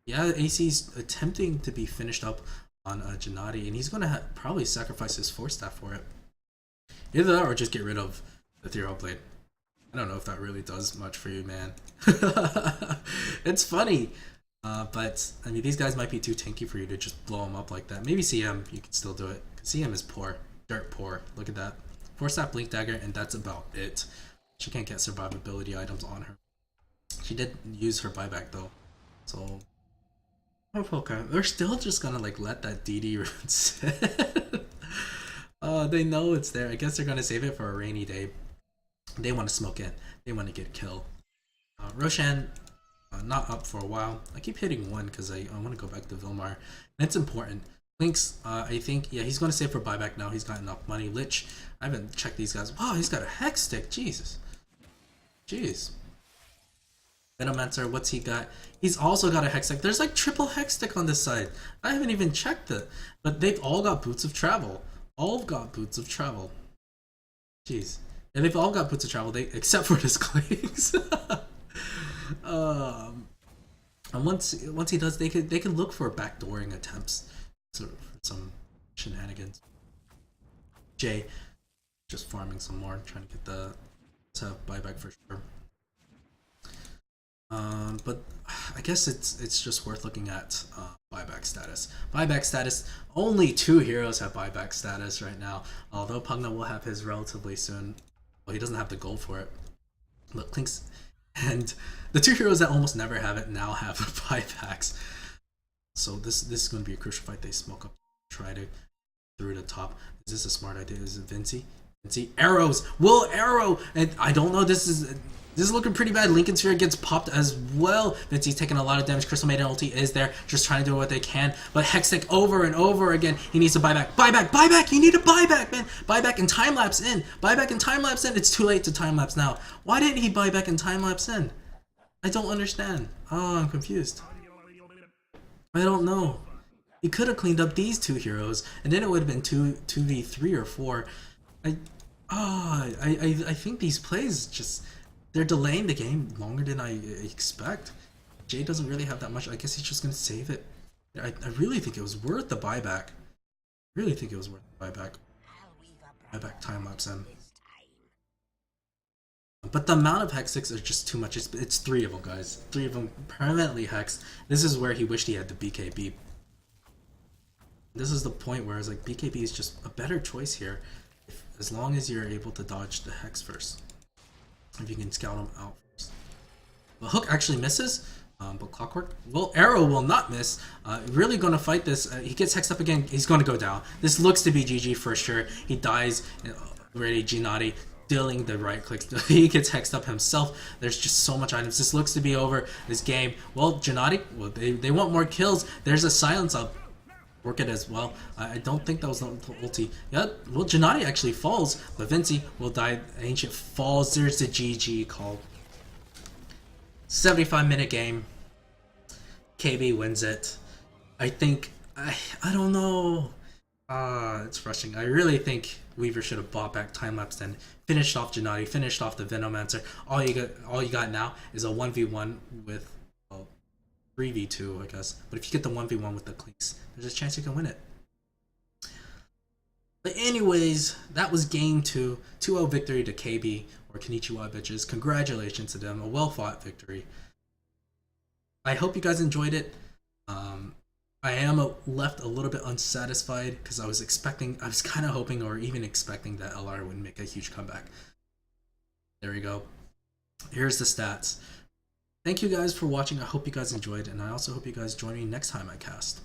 yeah, AC's attempting to be finished up on Gennady, and he's gonna probably sacrifice his Force Staff for it. Either that or just get rid of the Ethereal Blade. I don't know if that really does much for you, man. It's funny, but I mean, these guys might be too tanky for you to just blow them up like that. Maybe CM, you can still do it. CM is poor, dirt poor. Look at that. Force Staff, Blink Dagger, and that's about it. She can't get survivability items on her. She did use her buyback though, so okay. They're still just gonna like let that DD rune sit. They know it's there. I guess they're gonna save it for a rainy day. They want to smoke it. They want to get killed. Roshan, not up for a while. I keep hitting one because I want to go back to Vilmar. And it's important. Lynx, I think, yeah, he's going to save for buyback now. He's got enough money. Lich, I haven't checked these guys. Wow, he's got a Hex Stick. Jesus. Jeez. Venomancer, what's he got? He's also got a Hex Stick. There's like triple Hex Stick on this side. I haven't even checked it. But they've all got Boots of Travel. All got Boots of Travel. Jeez. And they've all got Boots of Travel, except for this Clinks. And once he does, they could look for backdooring attempts. For some shenanigans. Jay just farming some more, trying to get the buyback for sure. But I guess it's just worth looking at buyback status. Buyback status. Only 2 heroes have buyback status right now. Although Pugna will have his relatively soon. Well, he doesn't have the gold for it. But Clinks and the 2 heroes that almost never have it now have buybacks. So this is going to be a crucial fight. They smoke up, try to through the top. Is this a smart idea? Is it Vinci? Vinci arrows. Will arrow, and I don't know. This is looking pretty bad. Lincoln Sphere gets popped as well. Vinci's taking a lot of damage. Crystal Maiden ulti is there, just trying to do what they can. But Hextech over and over again. He needs to buy back. Buy back. Buy back. You need to buy back, man. Buy back and time lapse in. Buy back and time lapse in. It's too late to time lapse now. Why didn't he buy back and time lapse in? I don't understand. Oh, I'm confused. I don't know. He could have cleaned up these 2 heroes, and then it would have been 2v3 or 4. I think these plays just, they're delaying the game longer than I expect. Jay doesn't really have that much. I guess he's just gonna save it. I really think it was worth the buyback. Really think it was worth the buyback. Buyback time lapse in. But the amount of hexes are just too much. It's 3 of them, guys. 3 of them permanently hexed. This is where he wished he had the BKB. This is the point where it's like BKB is just a better choice here, as long as you're able to dodge the hex first. If you can scout them out first. The hook actually misses, but Clockwork, well, arrow will not miss. Really going to fight this. He gets hexed up again. He's going to go down. This looks to be GG for sure. He dies. Already Gennady dealing the right clicks. He gets hexed up himself. There's just so much items. This looks to be over. This game. Well, Gennady, well, they want more kills. There's a silence up. Work it as well. I don't think that was the ulti. Yeah, well, Gennady actually falls, but Vinci will die. Ancient falls. There's the GG call. 75-minute game. KB wins it. I think, I don't know. It's frustrating. I really think Weaver should have bought back time lapse and finished off Gennady, finished off the Venomancer. All you got now is a 1v1 with 3v2, I guess. But if you get the 1v1 with the Clinks, there's a chance you can win it. But anyways, that was game 2. 2-0 victory to KB, or Konichiwa bitches. Congratulations to them. A well-fought victory. I hope you guys enjoyed it. I am left a little bit unsatisfied because I was kind of hoping or even expecting that LR would make a huge comeback. There we go. Here's the stats. Thank you guys for watching. I hope you guys enjoyed, and I also hope you guys join me next time I cast.